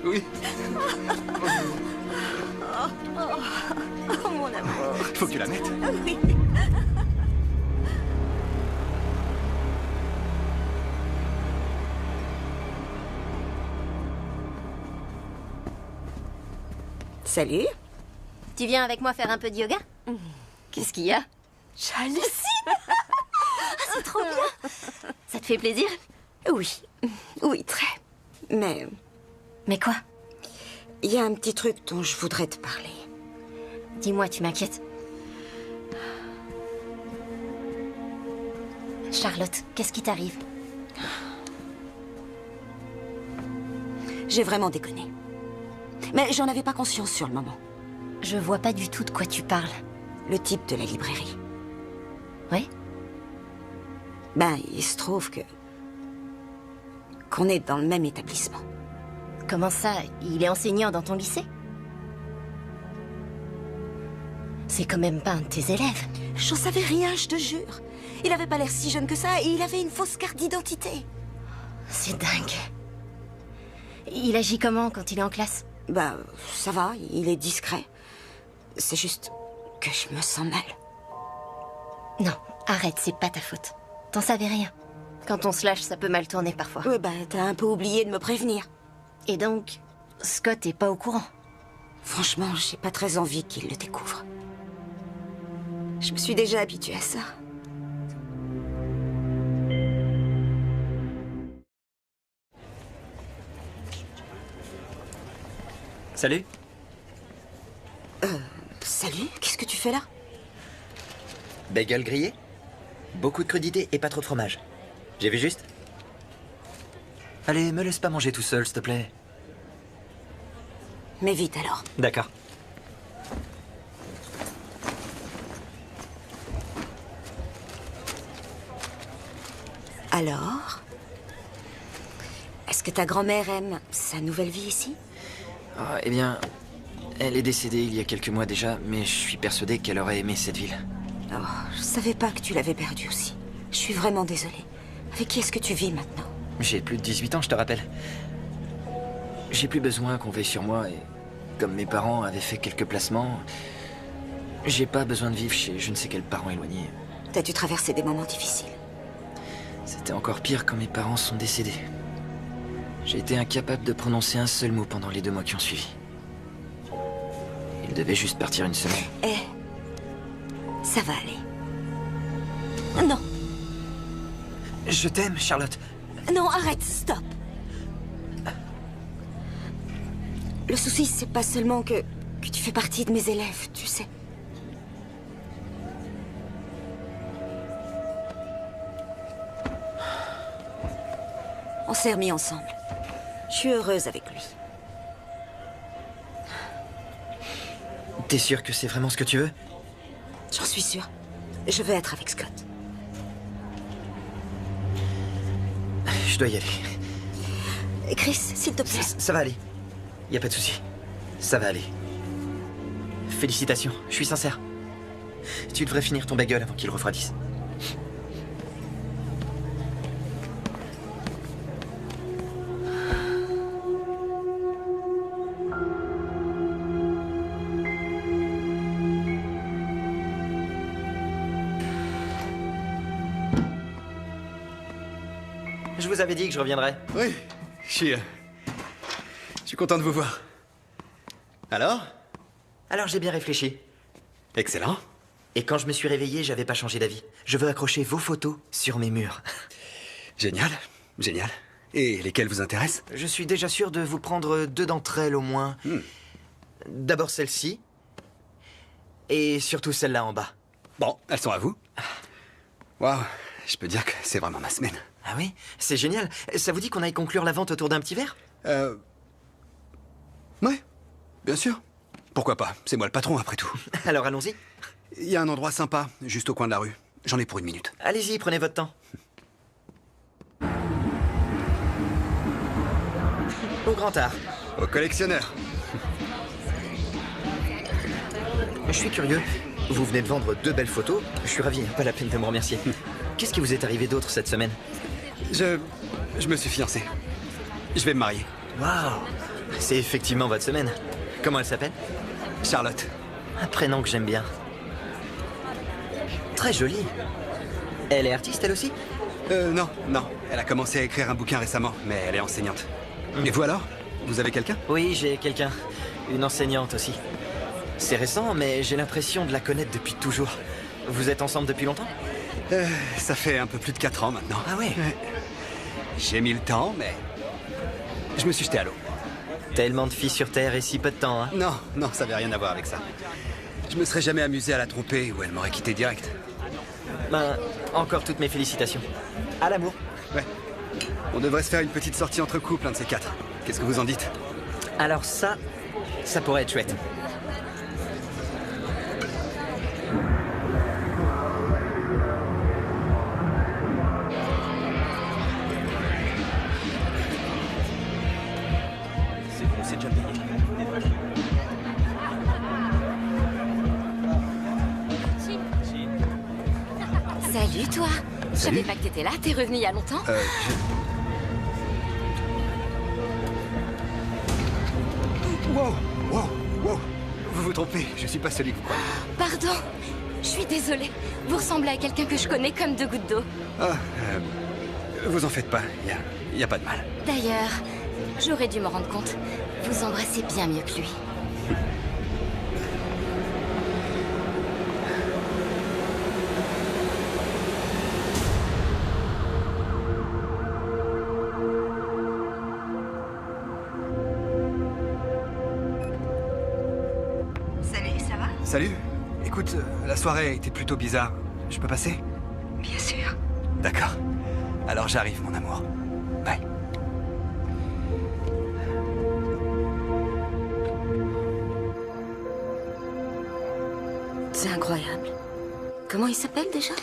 Oui. Oh, mon amour. Faut que tu la mettes. Oui. Salut. Tu viens avec moi faire un peu de yoga? Qu'est-ce qu'il y a? J'hallucine. C'est trop bien. Ça te fait plaisir? Oui, très. Mais Mais quoi? il y a un petit truc dont je voudrais te parler. Dis-moi, tu m'inquiètes. Charlotte, qu'est-ce qui t'arrive? J'ai vraiment déconné. Mais j'en avais pas conscience sur le moment. Je vois pas du tout de quoi tu parles. Le type de la librairie. Oui? Ben, il se trouve qu'on est dans le même établissement. Comment ça? Il est enseignant dans ton lycée? C'est quand même pas un de tes élèves. J'en savais rien, je te jure. Il avait pas l'air si jeune que ça et il avait une fausse carte d'identité. C'est dingue. Il agit comment quand il est en classe? Bah, ça va, il est discret. C'est juste que je me sens mal. Non, arrête, c'est pas ta faute. T'en savais rien. Quand on se lâche, ça peut mal tourner parfois. Ouais, bah, t'as un peu oublié de me prévenir. Et donc, Scott est pas au courant? Franchement, j'ai pas très envie qu'il le découvre. Je me suis déjà habituée à ça. Salut. Salut, qu'est-ce que tu fais là? Bagel grillé? Beaucoup de crudité et pas trop de fromage. J'ai vu juste? Allez, me laisse pas manger tout seul, s'il te plaît. Mais vite alors. D'accord. Alors? Est-ce que ta grand-mère aime sa nouvelle vie ici? Eh bien, Elle est décédée il y a quelques mois déjà, mais je suis persuadé qu'elle aurait aimé cette ville. Oh, je savais pas que tu l'avais perdue aussi. Je suis vraiment désolée. Avec qui est-ce que tu vis maintenant? J'ai plus de 18 ans, je te rappelle. J'ai plus besoin qu'on veille sur moi et... Comme mes parents avaient fait quelques placements... J'ai pas besoin de vivre chez je ne sais quel parent éloigné. T'as dû traverser des moments difficiles. C'était encore pire quand mes parents sont décédés. J'ai été incapable de prononcer un seul mot pendant les 2 mois qui ont suivi. Ils devaient juste partir une semaine. Eh, ça va aller. Non, Je t'aime, Charlotte. non, arrête, stop. Le souci, c'est pas seulement que tu fais partie de mes élèves, tu sais. On s'est remis ensemble. Je suis heureuse avec lui. T'es sûr que c'est vraiment ce que tu veux? J'en suis sûre. Je veux être avec Scott. Je dois y aller. Chris, s'il te plaît. Ça va aller. Y a pas de souci. Ça va aller. Félicitations, je suis sincère. Tu devrais finir ton bagel avant qu'il refroidisse. Je vous avais dit que je reviendrais. Oui, je suis content de vous voir. Alors? Alors j'ai bien réfléchi. Excellent. Et quand je me suis réveillé, j'avais pas changé d'avis. Je veux accrocher vos photos sur mes murs. Génial, génial. Et lesquelles vous intéressent? Je suis déjà sûr de vous prendre 2 d'entre elles au moins. D'abord celle-ci. Et surtout celle-là en bas. Bon, elles sont à vous. Waouh, je peux dire que c'est vraiment ma semaine. Ah oui? C'est génial. Ça vous dit qu'on aille conclure la vente autour d'un petit verre? Ouais, bien sûr. Pourquoi pas? C'est moi le patron, après tout. Alors allons-y. Il y a un endroit sympa, juste au coin de la rue. J'en ai pour 1 minute. Allez-y, prenez votre temps. Au grand art. Au collectionneur. Je suis curieux. Vous venez de vendre 2 belles photos. Je suis ravi, pas la peine de me remercier. Qu'est-ce qui vous est arrivé d'autre cette semaine? Je me suis fiancé. Je vais me marier. Waouh! C'est effectivement votre semaine. Comment elle s'appelle? Charlotte. Un prénom que j'aime bien. Très joli. Elle est artiste, elle aussi? Non. Elle a commencé à écrire un bouquin récemment, mais elle est enseignante. Et vous alors? Vous avez quelqu'un? Oui, j'ai quelqu'un. Une enseignante aussi. C'est récent, mais j'ai l'impression de la connaître depuis toujours. Vous êtes ensemble depuis longtemps? Ça fait un peu plus de 4 ans maintenant. Ah ouais? J'ai mis le temps, mais... je me suis jeté à l'eau. Tellement de filles sur Terre et si peu de temps, hein? Non, ça n'avait rien à voir avec ça. Je me serais jamais amusé à la tromper ou elle m'aurait quitté direct. Ben, encore toutes mes félicitations. À l'amour. Ouais. On devrait se faire une petite sortie entre couples, un de ces 4. Qu'est-ce que vous en dites? Alors ça pourrait être chouette. C'est bon, c'est déjà payé. Salut, toi. Je savais pas que t'étais là. T'es revenu il y a longtemps? Wow. Vous vous trompez, je suis pas celui que vous croyez. Pardon. Je suis désolée. Vous ressemblez à quelqu'un que je connais comme 2 gouttes d'eau. Vous en faites pas, y a pas de mal. D'ailleurs, j'aurais dû me rendre compte. Vous embrassez bien mieux que lui. Salut, ça va? Salut. Écoute, la soirée a été plutôt bizarre. Je peux passer? Bien sûr. D'accord. Alors j'arrive, mon amour. Bye. C'est incroyable. Comment il s'appelle déjà?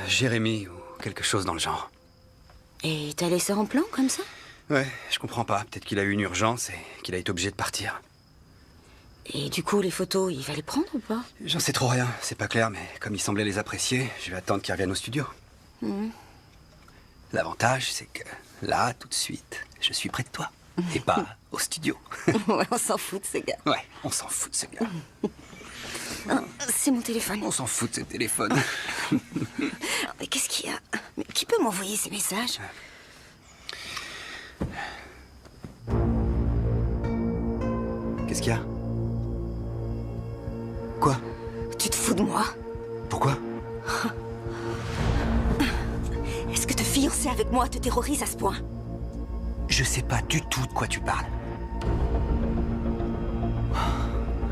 Jérémy ou quelque chose dans le genre. Et t'as laissé en plan comme ça? Ouais, je comprends pas. Peut-être qu'il a eu une urgence et qu'il a été obligé de partir. Et du coup, les photos, il va les prendre ou pas? J'en sais trop rien, c'est pas clair, mais comme il semblait les apprécier, je vais attendre qu'ils reviennent au studio. L'avantage, c'est que là, tout de suite, je suis près de toi. Et pas au studio. Ouais, on s'en fout de ces gars. Ouais, on s'en fout de ce gars. Oh, c'est mon téléphone. On s'en fout de ce téléphone. Mais qu'est-ce qu'il y a? Mais qui peut m'envoyer ces messages? Qu'est-ce qu'il y a? Quoi? Tu te fous de moi? Pourquoi? Est-ce que te fiancer avec moi te terrorise à ce point? Je sais pas du tout de quoi tu parles.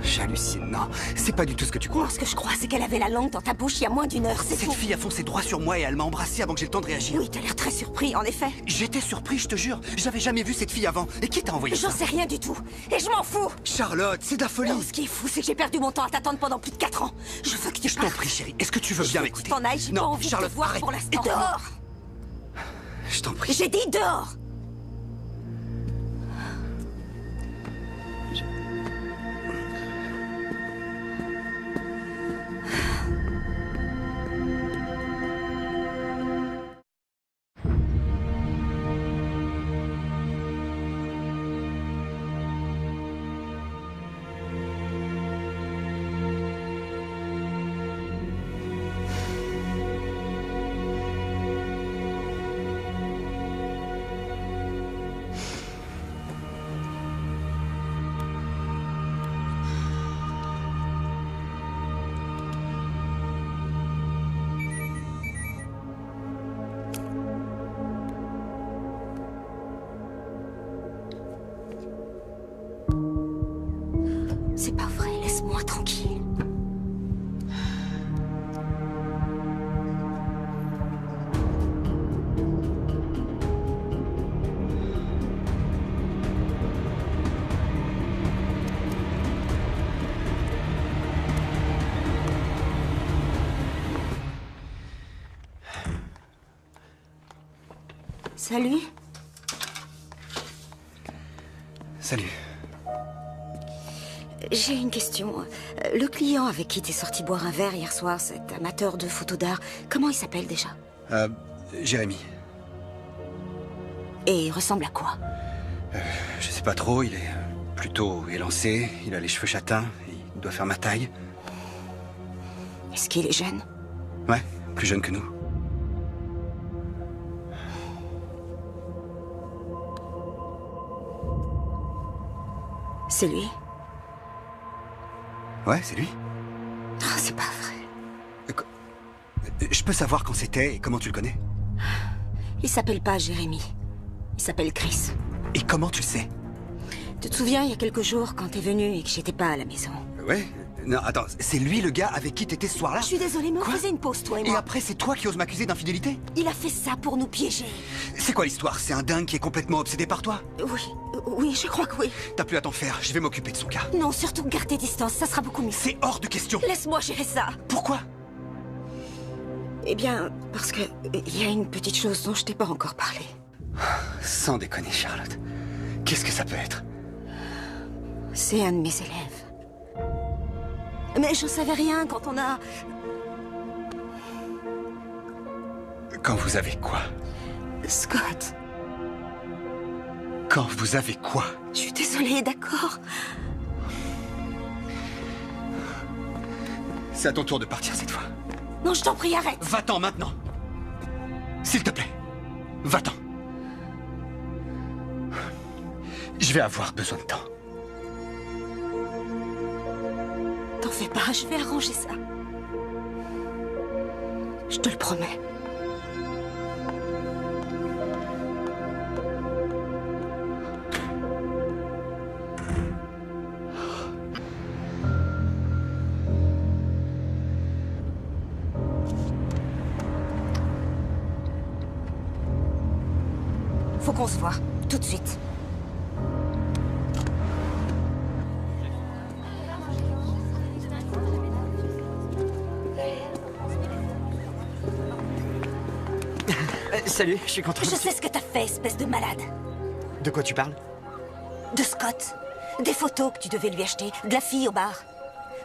J'hallucine, non. C'est pas du tout ce que tu crois. Moi, ce que je crois, c'est qu'elle avait la langue dans ta bouche il y a moins d'1 heure, c'est Cette tout. fille a foncé droit sur moi et elle m'a embrassé avant que j'ai le temps de réagir. Oui, t'as l'air très surpris, en effet. J'étais surpris, je te jure. J'avais jamais vu cette fille avant. Et qui t'a envoyé ça? J'en sais rien du tout. Et je m'en fous. Charlotte, c'est de la folie. Non, ce qui est fou, c'est que j'ai perdu mon temps à t'attendre pendant plus de 4 ans. Je veux que tu Je t'en prie, chérie. Est-ce que tu veux bien m'écouter? T'en ailles, j'ai pas envie Charlotte, de te voir arrête. pour l'instant. Et Dehors. Je t'en prie. J'ai dit dehors. C'est pas vrai, laisse-moi tranquille. Salut. Salut. J'ai une question. Le client avec qui t'es sorti boire un verre hier soir, cet amateur de photos d'art, comment il s'appelle déjà? Jérémy. Et il ressemble à quoi? Je sais pas trop, il est plutôt élancé, il a les cheveux châtains, il doit faire ma taille. Est-ce qu'il est jeune? Ouais, plus jeune que nous. C'est lui? Ouais, c'est lui. Oh, c'est pas vrai. Je peux savoir quand c'était et comment tu le connais? Il s'appelle pas Jérémy. Il s'appelle Chris. Et comment tu le sais? Tu te souviens, il y a quelques jours, quand t'es venu et que j'étais pas à la maison? Ouais. Non, attends, c'est lui le gars avec qui t'étais ce soir-là? Je suis désolée, mais on Quoi? faisait une pause, toi et Et moi. après, c'est toi qui oses m'accuser d'infidélité? Il a fait ça pour nous piéger. C'est quoi l'histoire? C'est un dingue qui est complètement obsédé par toi? Oui, je crois que oui. T'as plus à t'en faire, je vais m'occuper de son cas. Non, surtout garde tes distances, ça sera beaucoup mieux. C'est hors de question. Laisse-moi gérer ça. Pourquoi? Eh bien, parce que il y a une petite chose dont je t'ai pas encore parlé. Sans déconner, Charlotte. Qu'est-ce que ça peut être? C'est un de mes élèves. Mais j'en savais rien quand on a... Quand vous avez quoi? Scott. Quand vous avez quoi? Je suis désolée, d'accord? C'est à ton tour de partir cette fois. Non, je t'en prie, arrête. Va-t'en maintenant. S'il te plaît. Va-t'en. Je vais avoir besoin de temps. T'en fais pas, je vais arranger ça. Je te le promets. Faut qu'on se voit, tout de suite. Salut, je suis content. Je sais ce que t'as fait, espèce de malade. De quoi tu parles? De Scott. Des photos que tu devais lui acheter, de la fille au bar.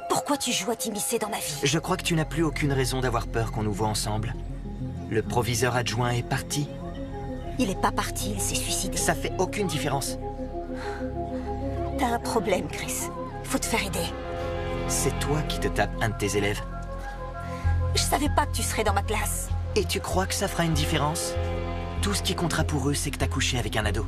Pourquoi tu joues à t'immiscer dans ma vie? Je crois que tu n'as plus aucune raison d'avoir peur qu'on nous voit ensemble. Le proviseur adjoint est parti. Il est pas parti, il s'est suicidé. Ça fait aucune différence. T'as un problème, Chris. Faut te faire aider. C'est toi qui te tapes un de tes élèves. Je savais pas que tu serais dans ma classe. Et tu crois que ça fera une différence? Tout ce qui comptera pour eux, c'est que t'as couché avec un ado.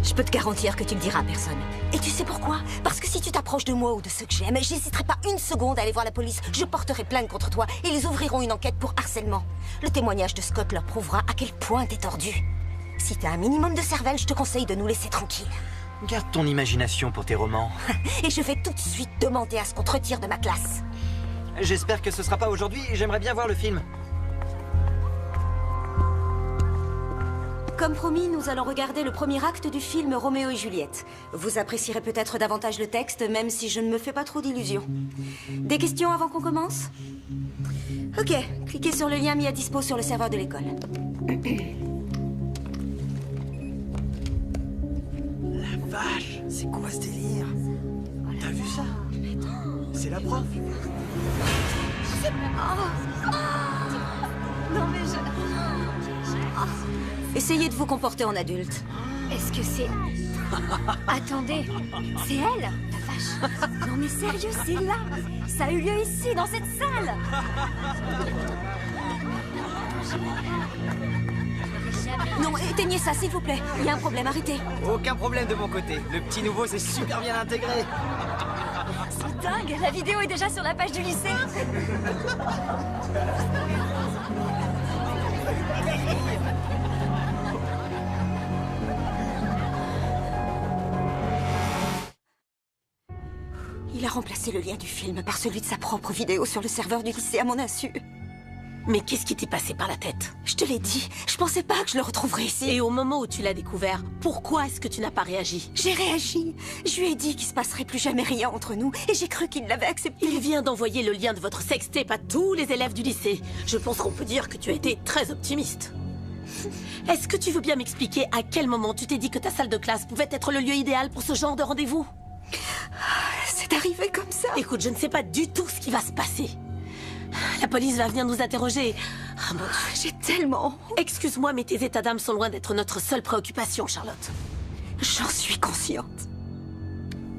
Je peux te garantir que tu le diras à personne. Et tu sais pourquoi? Parce que si tu t'approches de moi ou de ceux que j'aime, j'hésiterai pas une seconde à aller voir la police. Je porterai plainte contre toi et ils ouvriront une enquête pour harcèlement. Le témoignage de Scott leur prouvera à quel point t'es tordu. Si t'as un minimum de cervelle, je te conseille de nous laisser tranquilles. Garde ton imagination pour tes romans. Et je vais tout de suite demander à ce qu'on te retire de ma classe. J'espère que ce sera pas aujourd'hui, j'aimerais bien voir le film. Comme promis, nous allons regarder le premier acte du film Roméo et Juliette. Vous apprécierez peut-être davantage le texte, même si je ne me fais pas trop d'illusions. Des questions avant qu'on commence? Ok, cliquez sur le lien mis à dispo sur le serveur de l'école. La vache, c'est quoi ce délire? T'as vu ça? C'est la prof. Non mais je... Essayez de vous comporter en adulte. Est-ce que c'est... Attendez, c'est elle? La vache. Non mais sérieux, c'est là. Ça a eu lieu ici, dans cette salle. Non, éteignez ça, s'il vous plaît. Il y a un problème, arrêtez. Aucun problème de mon côté. Le petit nouveau s'est super bien intégré. C'est dingue, la vidéo est déjà sur la page du lycée. Il a remplacé le lien du film par celui de sa propre vidéo sur le serveur du lycée à mon insu. Mais qu'est-ce qui t'est passé par la tête? Je te l'ai dit, je pensais pas que je le retrouverais ici. Et au moment où tu l'as découvert, pourquoi est-ce que tu n'as pas réagi? J'ai réagi. Je lui ai dit qu'il se passerait plus jamais rien entre nous et j'ai cru qu'il l'avait accepté. Il vient d'envoyer le lien de votre sextape à tous les élèves du lycée. Je pense qu'on peut dire que tu as été très optimiste. Est-ce que tu veux bien m'expliquer à quel moment tu t'es dit que ta salle de classe pouvait être le lieu idéal pour ce genre de rendez-vous? C'est arrivé comme ça. Écoute, je ne sais pas du tout ce qui va se passer. La police va venir nous interroger. Ah, mon Dieu. J'ai tellement... Excuse-moi, mais tes états d'âme sont loin d'être notre seule préoccupation, Charlotte. J'en suis consciente.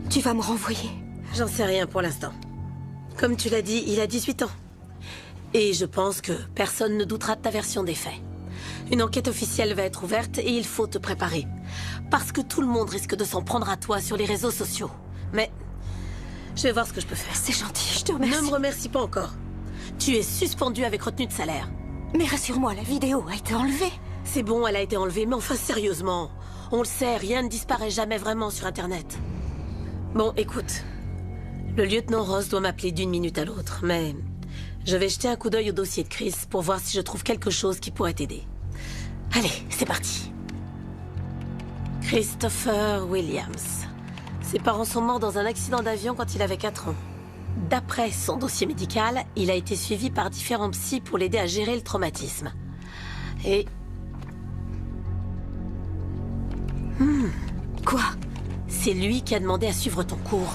Tu vas me renvoyer? J'en sais rien pour l'instant. Comme tu l'as dit, il a 18 ans. Et je pense que personne ne doutera de ta version des faits. Une enquête officielle va être ouverte et il faut te préparer. Parce que tout le monde risque de s'en prendre à toi sur les réseaux sociaux. Mais je vais voir ce que je peux faire. C'est gentil, je te remercie. Ne me remercie pas encore. Tu es suspendu avec retenue de salaire. Mais rassure-moi, la vidéo a été enlevée. C'est bon, elle a été enlevée, mais enfin sérieusement. On le sait, rien ne disparaît jamais vraiment sur Internet. Bon, écoute. Le lieutenant Ross doit m'appeler d'une minute à l'autre, mais je vais jeter un coup d'œil au dossier de Chris pour voir si je trouve quelque chose qui pourrait t'aider. Allez, c'est parti. Christopher Williams. Ses parents sont morts dans un accident d'avion quand il avait 4 ans. D'après son dossier médical, il a été suivi par différents psys pour l'aider à gérer le traumatisme. Et... Quoi? C'est lui qui a demandé à suivre ton cours.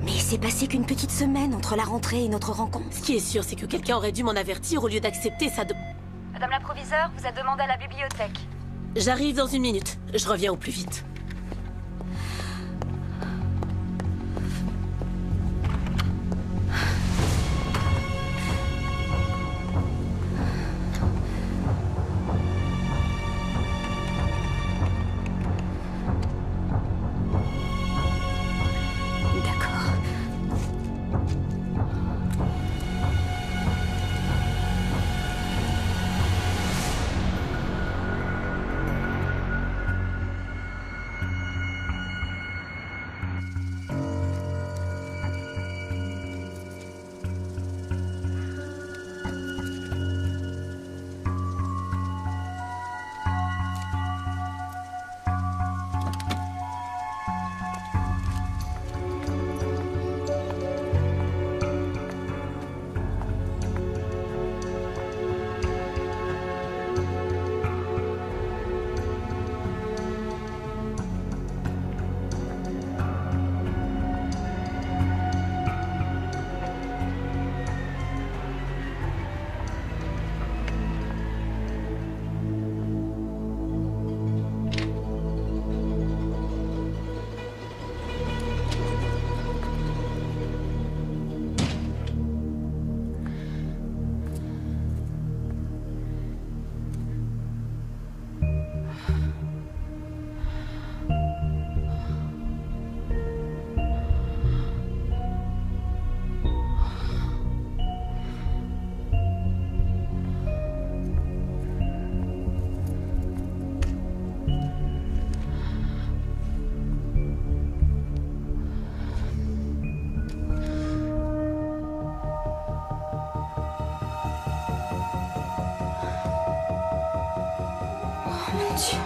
Mais il s'est passé qu'une petite semaine entre la rentrée et notre rencontre. Ce qui est sûr, c'est que quelqu'un aurait dû m'en avertir au lieu d'accepter sa... Madame la proviseure, vous a demandé à la bibliothèque. J'arrive dans 1 minute. Je reviens au plus vite. Mon Dieu.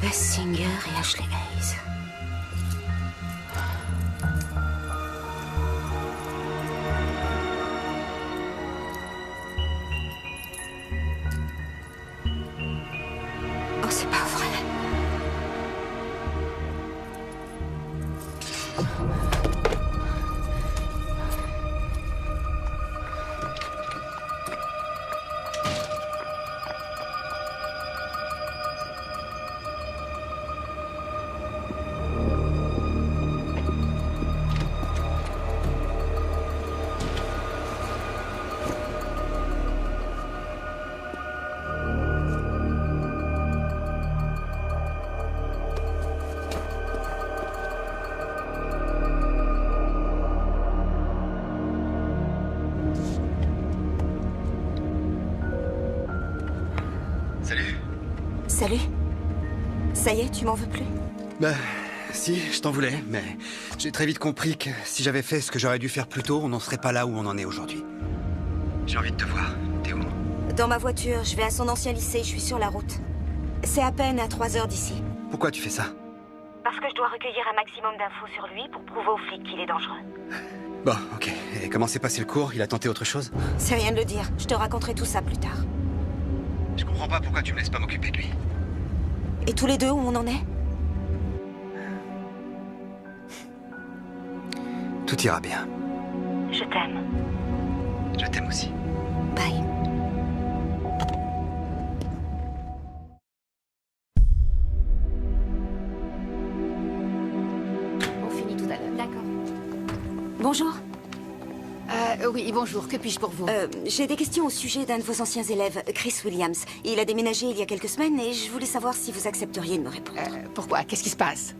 Bess Singer et Ashley Hayes. Oh, c'est pas vrai. Salut. Salut. Ça y est, tu m'en veux plus? Bah, si, je t'en voulais, mais j'ai très vite compris que si j'avais fait ce que j'aurais dû faire plus tôt, on n'en serait pas là où on en est aujourd'hui. J'ai envie de te voir. T'es où? Dans ma voiture, je vais à son ancien lycée, je suis sur la route. C'est à peine à 3 heures d'ici. Pourquoi tu fais ça? Parce que je dois recueillir un maximum d'infos sur lui pour prouver aux flics qu'il est dangereux. Bon, ok. Et comment s'est passé le cours? Il a tenté autre chose? C'est rien de le dire, je te raconterai tout ça plus tard. Je comprends pas pourquoi tu me laisses pas m'occuper de lui. Et tous les deux, où on en est? Tout ira bien. Je t'aime. Je t'aime aussi. Bye. On finit tout à l'heure. D'accord. Bonjour. Oui, bonjour. Que puis-je pour vous? J'ai des questions au sujet d'un de vos anciens élèves, Chris Williams. Il a déménagé il y a quelques semaines et je voulais savoir si vous accepteriez de me répondre. Pourquoi? Qu'est-ce qui se passe?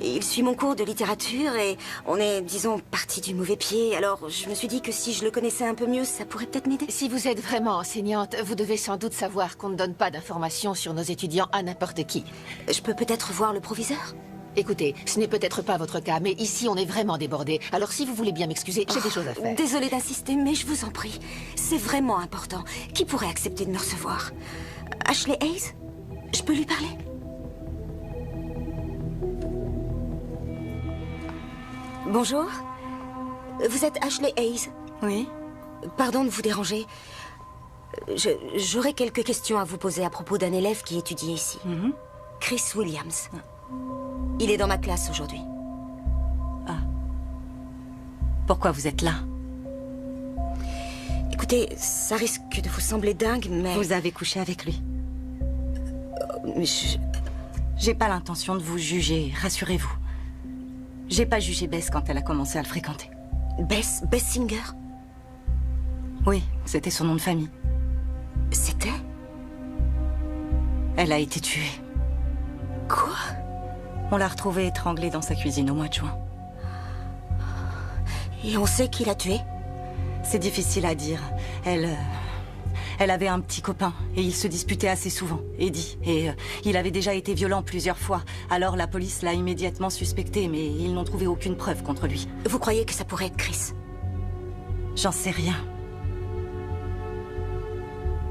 Il suit mon cours de littérature et on est, disons, parti du mauvais pied. Alors, je me suis dit que si je le connaissais un peu mieux, ça pourrait peut-être m'aider. Si vous êtes vraiment enseignante, vous devez sans doute savoir qu'on ne donne pas d'informations sur nos étudiants à n'importe qui. Je peux peut-être voir le proviseur? Écoutez, ce n'est peut-être pas votre cas, mais ici on est vraiment débordé. Alors si vous voulez bien m'excuser, j'ai des choses à faire. Désolée d'insister, mais je vous en prie. C'est vraiment important. Qui pourrait accepter de me recevoir? Ashley Hayes? Je peux lui parler? Bonjour. Vous êtes Ashley Hayes? Oui. Pardon de vous déranger. J'aurais quelques questions à vous poser à propos d'un élève qui étudie ici. Chris Williams. Il est dans ma classe aujourd'hui. Ah. Pourquoi vous êtes là? Écoutez, ça risque de vous sembler dingue, mais... Vous avez couché avec lui? J'ai pas l'intention de vous juger, rassurez-vous. J'ai pas jugé Bess quand elle a commencé à le fréquenter. Bess Singer? Oui, c'était son nom de famille. C'était? Elle a été tuée. Quoi? On l'a retrouvée étranglée dans sa cuisine au mois de juin. Et on sait qui l'a tuée? C'est difficile à dire. Elle avait un petit copain et ils se disputaient assez souvent, Eddie. Et il avait déjà été violent plusieurs fois. Alors la police l'a immédiatement suspecté, mais ils n'ont trouvé aucune preuve contre lui. Vous croyez que ça pourrait être Chris? J'en sais rien.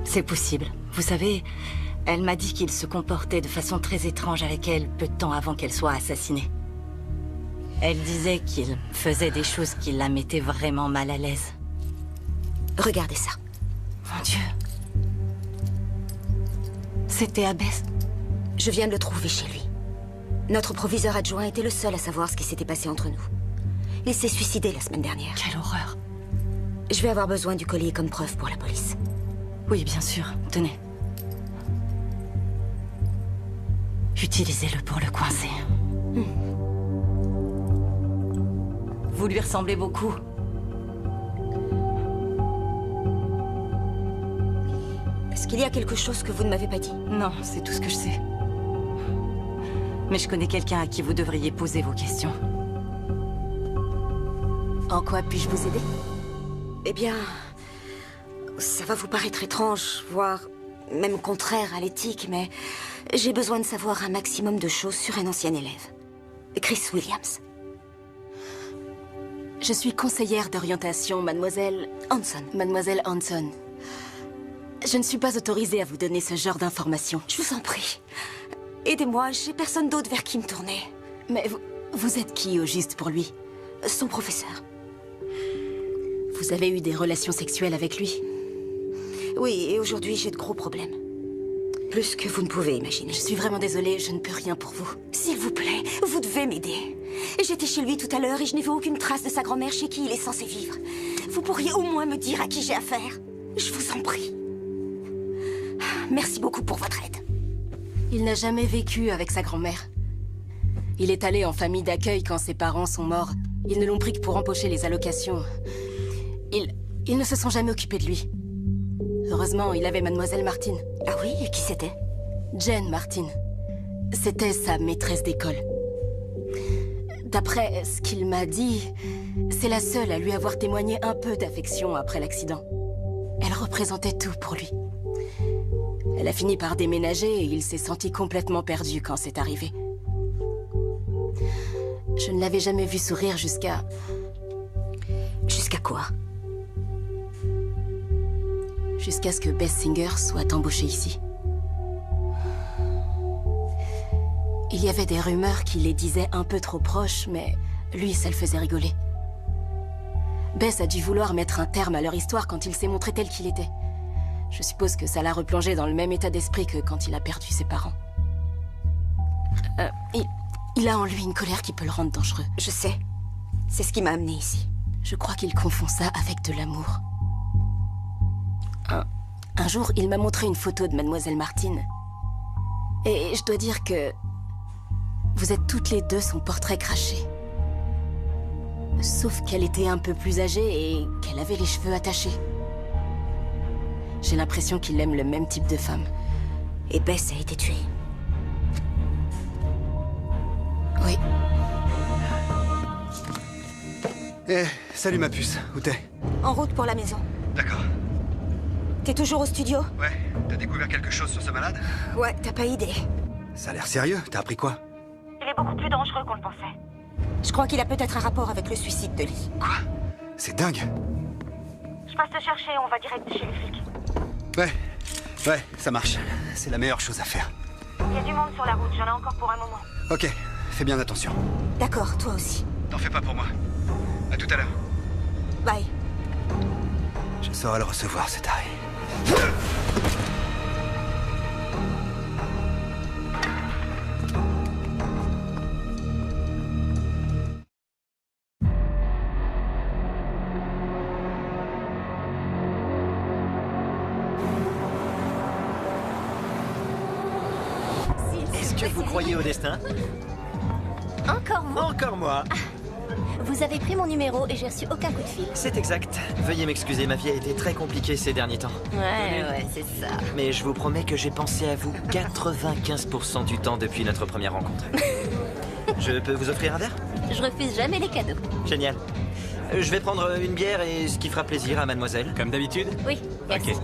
C'est possible. Vous savez, elle m'a dit qu'il se comportait de façon très étrange avec elle peu de temps avant qu'elle soit assassinée. Elle disait qu'il faisait des choses qui la mettaient vraiment mal à l'aise. Regardez ça. Mon Dieu. C'était à Bess. Je viens de le trouver chez lui. Notre proviseur adjoint était le seul à savoir ce qui s'était passé entre nous. Il s'est suicidé la semaine dernière. Quelle horreur. Je vais avoir besoin du collier comme preuve pour la police. Oui, bien sûr. Tenez. Utilisez-le pour le coincer. Vous lui ressemblez beaucoup. Est-ce qu'il y a quelque chose que vous ne m'avez pas dit? Non, c'est tout ce que je sais. Mais je connais quelqu'un à qui vous devriez poser vos questions. En quoi puis-je vous aider? Eh bien, ça va vous paraître étrange, voire même contraire à l'éthique, mais j'ai besoin de savoir un maximum de choses sur un ancien élève. Chris Williams. Je suis conseillère d'orientation, mademoiselle... Hanson. Mademoiselle Hanson. Je ne suis pas autorisée à vous donner ce genre d'informations. Je vous en prie. Aidez-moi, j'ai personne d'autre vers qui me tourner. Mais vous êtes qui, au juste, pour lui? Son professeur. Vous avez eu des relations sexuelles avec lui? Oui, et aujourd'hui, j'ai de gros problèmes. Plus que vous ne pouvez imaginer. Je suis vraiment désolée, je ne peux rien pour vous. S'il vous plaît, vous devez m'aider. J'étais chez lui tout à l'heure et je n'ai vu aucune trace de sa grand-mère chez qui il est censé vivre. Vous pourriez au moins me dire à qui j'ai affaire? Je vous en prie. Merci beaucoup pour votre aide. Il n'a jamais vécu avec sa grand-mère. Il est allé en famille d'accueil quand ses parents sont morts. Ils ne l'ont pris que pour empocher les allocations. Ils ne se sont jamais occupés de lui. Heureusement, il avait mademoiselle Martin. Ah oui, et qui c'était? Jane Martin. C'était sa maîtresse d'école. D'après ce qu'il m'a dit, c'est la seule à lui avoir témoigné un peu d'affection après l'accident. Elle représentait tout pour lui. Elle a fini par déménager et il s'est senti complètement perdu quand c'est arrivé. Je ne l'avais jamais vu sourire jusqu'à... Jusqu'à quoi? Jusqu'à ce que Bess Singer soit embauchée ici. Il y avait des rumeurs qui les disaient un peu trop proches, mais lui, ça le faisait rigoler. Bess a dû vouloir mettre un terme à leur histoire quand il s'est montré tel qu'il était. Je suppose que ça l'a replongé dans le même état d'esprit que quand il a perdu ses parents. Il a en lui une colère qui peut le rendre dangereux. Je sais. C'est ce qui m'a amené ici. Je crois qu'il confond ça avec de l'amour. Un jour, il m'a montré une photo de mademoiselle Martin. Et je dois dire que... vous êtes toutes les deux son portrait craché. Sauf qu'elle était un peu plus âgée et qu'elle avait les cheveux attachés. J'ai l'impression qu'il aime le même type de femme. Et Bess a été tuée. Oui. Eh, salut ma puce, où t'es? En route pour la maison. D'accord. T'es toujours au studio? Ouais, t'as découvert quelque chose sur ce malade? Ouais, t'as pas idée. Ça a l'air sérieux, t'as appris quoi? Il est beaucoup plus dangereux qu'on le pensait. Je crois qu'il a peut-être un rapport avec le suicide de Lee. Quoi? C'est dingue. Je passe te chercher, on va direct chez les flics. Ouais, ça marche. C'est la meilleure chose à faire. Il y a du monde sur la route, j'en ai encore pour un moment. Ok, fais bien attention. D'accord, toi aussi. T'en fais pas pour moi. À tout à l'heure. Bye. Je saurai le recevoir, cet arrêt. Est-ce que vous croyez au destin? Encore vous? Encore moi. Vous avez pris mon numéro et j'ai reçu aucun coup de fil. C'est exact. Veuillez m'excuser, ma vie a été très compliquée ces derniers temps. Ouais, c'est ça. Mais je vous promets que j'ai pensé à vous 95% du temps depuis notre première rencontre. Je peux vous offrir un verre? Je refuse jamais les cadeaux. Génial. Je vais prendre une bière et ce qui fera plaisir à mademoiselle. Comme d'habitude? Oui, merci. Ok.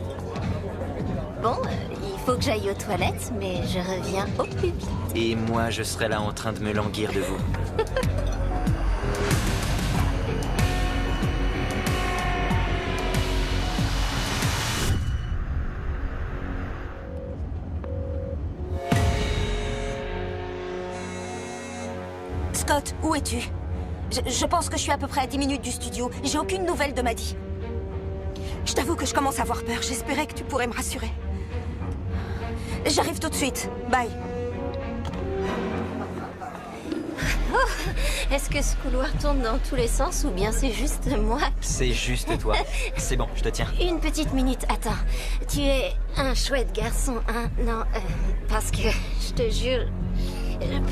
Bon, il faut que j'aille aux toilettes, mais je reviens au plus vite. Et moi, je serai là en train de me languir de vous. Scott, où es-tu? Je pense que je suis à peu près à 10 minutes du studio. J'ai aucune nouvelle de Maddie. Je t'avoue que je commence à avoir peur. J'espérais que tu pourrais me rassurer. J'arrive tout de suite. Bye. Oh, est-ce que ce couloir tourne dans tous les sens ou bien c'est juste moi? C'est juste toi. C'est bon, je te tiens. Une petite minute, attends. Tu es un chouette garçon, hein? Non, parce que, je te jure,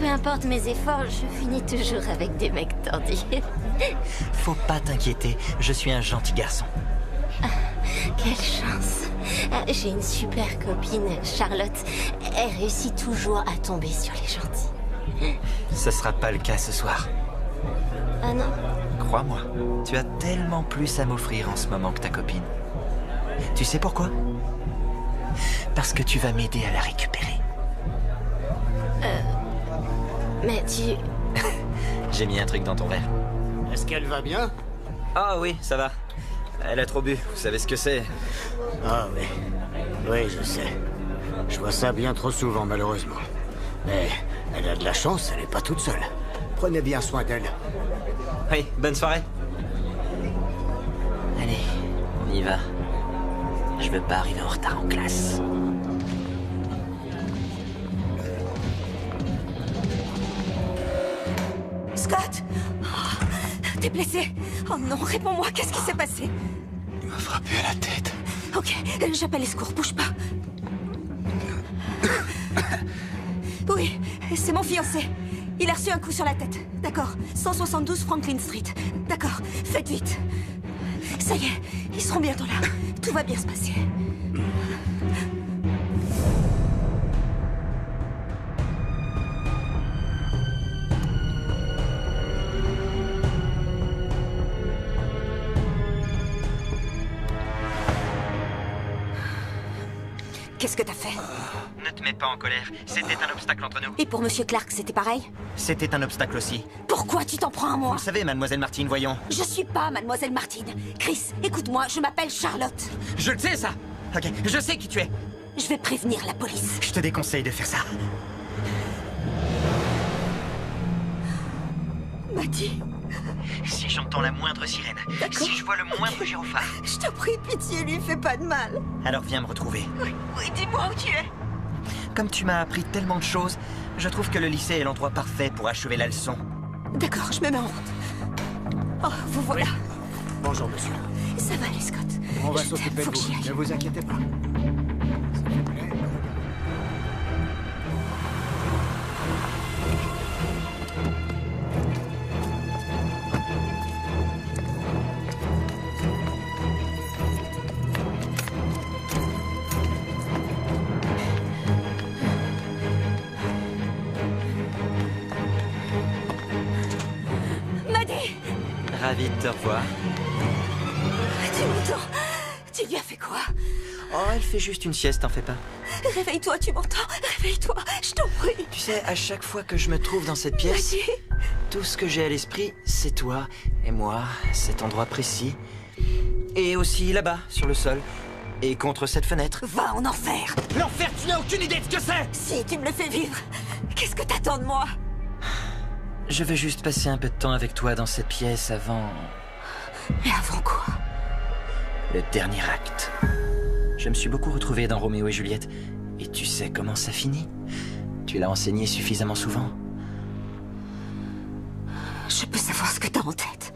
peu importe mes efforts, je finis toujours avec des mecs tordus. Faut pas t'inquiéter, je suis un gentil garçon. Ah, quelle chance. J'ai une super copine, Charlotte. Elle réussit toujours à tomber sur les gentils. Ce sera pas le cas ce soir. Ah non? crois-moi, tu as tellement plus à m'offrir en ce moment que ta copine. Tu sais pourquoi? Parce que tu vas m'aider à la récupérer. Mais tu... J'ai mis un truc dans ton verre. Est-ce qu'elle va bien? Ah oui, ça va. Elle a trop bu, vous savez ce que c'est? Ah oui. Oui, je sais. Je vois ça bien trop souvent, malheureusement. Mais elle a de la chance, elle n'est pas toute seule. Prenez bien soin d'elle. Oui, bonne soirée. Allez, on y va. Je veux pas arriver en retard en classe. Scott! Oh, t'es blessé? Oh non, réponds-moi, qu'est-ce qui s'est passé? Il m'a frappé à la tête. Ok, j'appelle les secours, bouge pas. Oui, c'est mon fiancé. Il a reçu un coup sur la tête. D'accord, 172 Franklin Street. D'accord, faites vite. Ça y est, ils seront bientôt là. Tout va bien se passer. Qu'est-ce que t'as fait? Ne te mets pas en colère. C'était un obstacle entre nous. Et pour Monsieur Clark, c'était pareil? C'était un obstacle aussi. Pourquoi tu t'en prends à moi? Vous savez, mademoiselle Martine, voyons. Je suis pas mademoiselle Martine. Chris, écoute-moi, je m'appelle Charlotte. Je le sais, ça. Ok, je sais qui tu es. Je vais prévenir la police. Je te déconseille de faire ça. Maddie. Si j'entends la moindre sirène, si je vois le moindre gyrophare... Je te prie, pitié, lui fais pas de mal. Alors viens me retrouver. Oui, dis-moi où tu es. Comme tu m'as appris tellement de choses, je trouve que le lycée est l'endroit parfait pour achever la leçon. D'accord, je me mets en route. Oh, vous voilà. Oui. Bonjour, monsieur. Ça va aller, Scott. On va s'occuper de vous. Ne vous inquiétez pas. S'il vous plaît. Ravi de te revoir. Tu m'entends? Tu lui as fait quoi? Oh, elle fait juste une sieste, t'en fais pas. Réveille-toi, tu m'entends? Réveille-toi, je t'en prie. Tu sais, à chaque fois que je me trouve dans cette pièce, tout ce que j'ai à l'esprit, c'est toi et moi, cet endroit précis. Et aussi là-bas, sur le sol. Et contre cette fenêtre. Va en enfer. L'enfer, tu n'as aucune idée de ce que c'est! Si tu me le fais vivre, qu'est-ce que t'attends de moi? Je veux juste passer un peu de temps avec toi dans cette pièce avant... Mais avant quoi? Le dernier acte. Je me suis beaucoup retrouvé dans Roméo et Juliette. Et tu sais comment ça finit? Tu l'as enseigné suffisamment souvent. Je peux savoir ce que t'as en tête.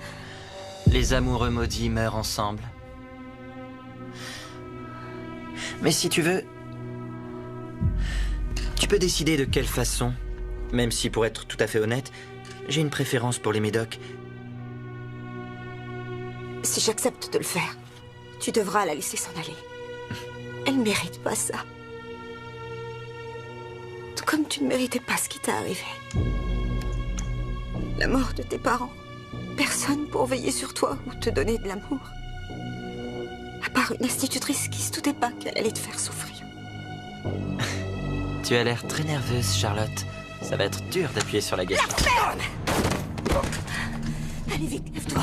Les amoureux maudits meurent ensemble. Mais si tu veux... Tu peux décider de quelle façon. Même si, pour être tout à fait honnête, j'ai une préférence pour les médocs. Si j'accepte de le faire, tu devras la laisser s'en aller. Elle ne mérite pas ça. Tout comme tu ne méritais pas ce qui t'est arrivé. La mort de tes parents. Personne pour veiller sur toi ou te donner de l'amour. À part une institutrice qui se doutait pas qu'elle allait te faire souffrir. Tu as l'air très nerveuse, Charlotte. Ça va être dur d'appuyer sur la gâchette. La ferme! Allez vite, lève-toi.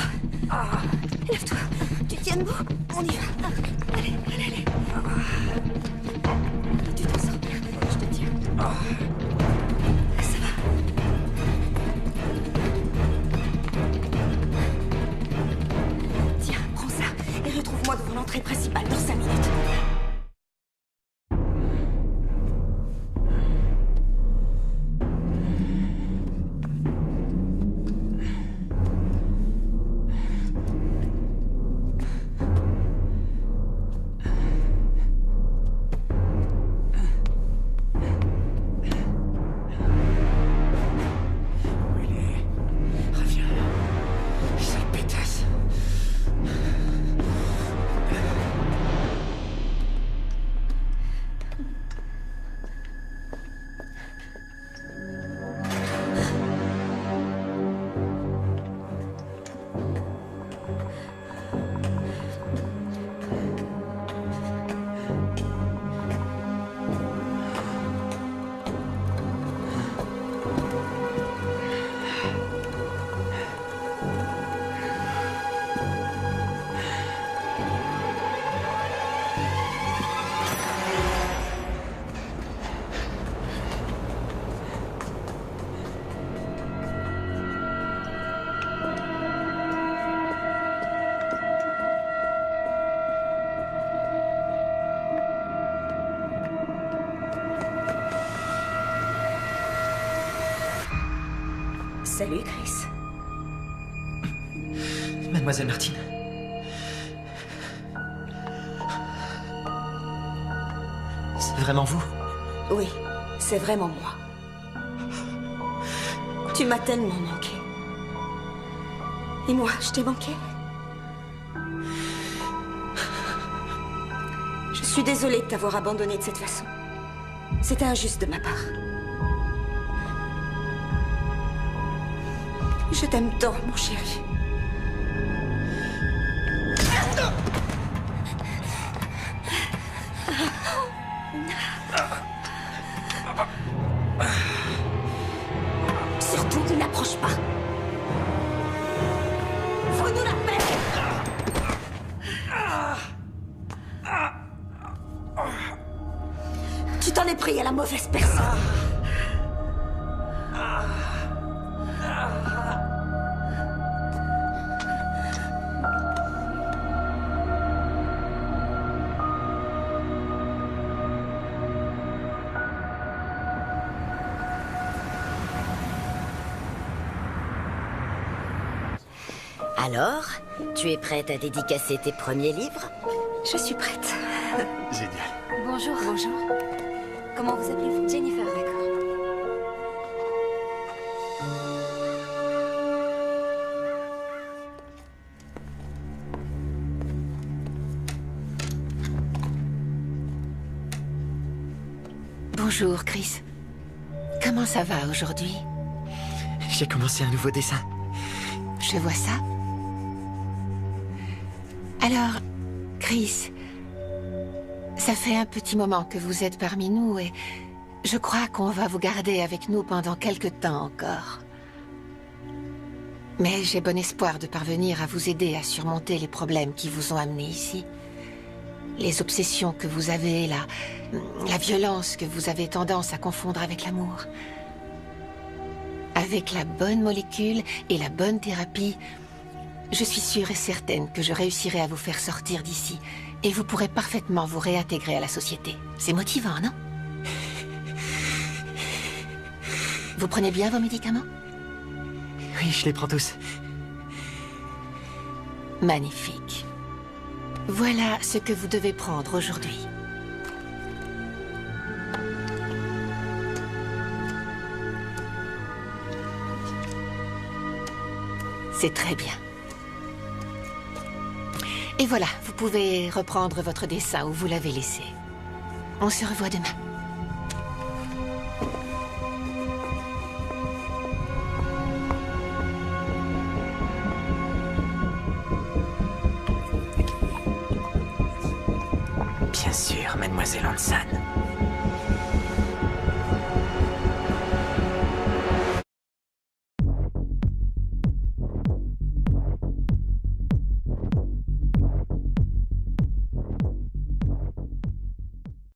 Lève-toi. Tu tiens debout? On y va. Allez, allez, allez. Tu t'en sors bien. Je te tiens. Ça va. Tiens, prends ça et retrouve-moi devant l'entrée principale dans 5 minutes. Salut, Chris. Mademoiselle Martine. C'est vraiment vous? Oui, c'est vraiment moi. Tu m'as tellement manqué. Et moi, je t'ai manqué. Je suis désolée de t'avoir abandonné de cette façon. C'était injuste de ma part. Je t'aime tant, mon chéri. Surtout, n'approche pas. Fous-nous la paix. Tu t'en es pris à la mauvaise personne. Alors, tu es prête à dédicacer tes premiers livres? Je suis prête. Génial. Bonjour. Bonjour. Comment vous appelez-vous? Jennifer. D'accord. Bonjour, Chris. Comment ça va aujourd'hui? J'ai commencé un nouveau dessin. Je vois ça. Alors, Chris, ça fait un petit moment que vous êtes parmi nous et je crois qu'on va vous garder avec nous pendant quelque temps encore. Mais j'ai bon espoir de parvenir à vous aider à surmonter les problèmes qui vous ont amené ici. Les obsessions que vous avez, la violence que vous avez tendance à confondre avec l'amour. Avec la bonne molécule et la bonne thérapie, je suis sûre et certaine que je réussirai à vous faire sortir d'ici et vous pourrez parfaitement vous réintégrer à la société. C'est motivant, non? Vous prenez bien vos médicaments? Oui, je les prends tous. Magnifique. Voilà ce que vous devez prendre aujourd'hui. C'est très bien. Et voilà, vous pouvez reprendre votre dessin où vous l'avez laissé. On se revoit demain. Bien sûr, mademoiselle Hansan.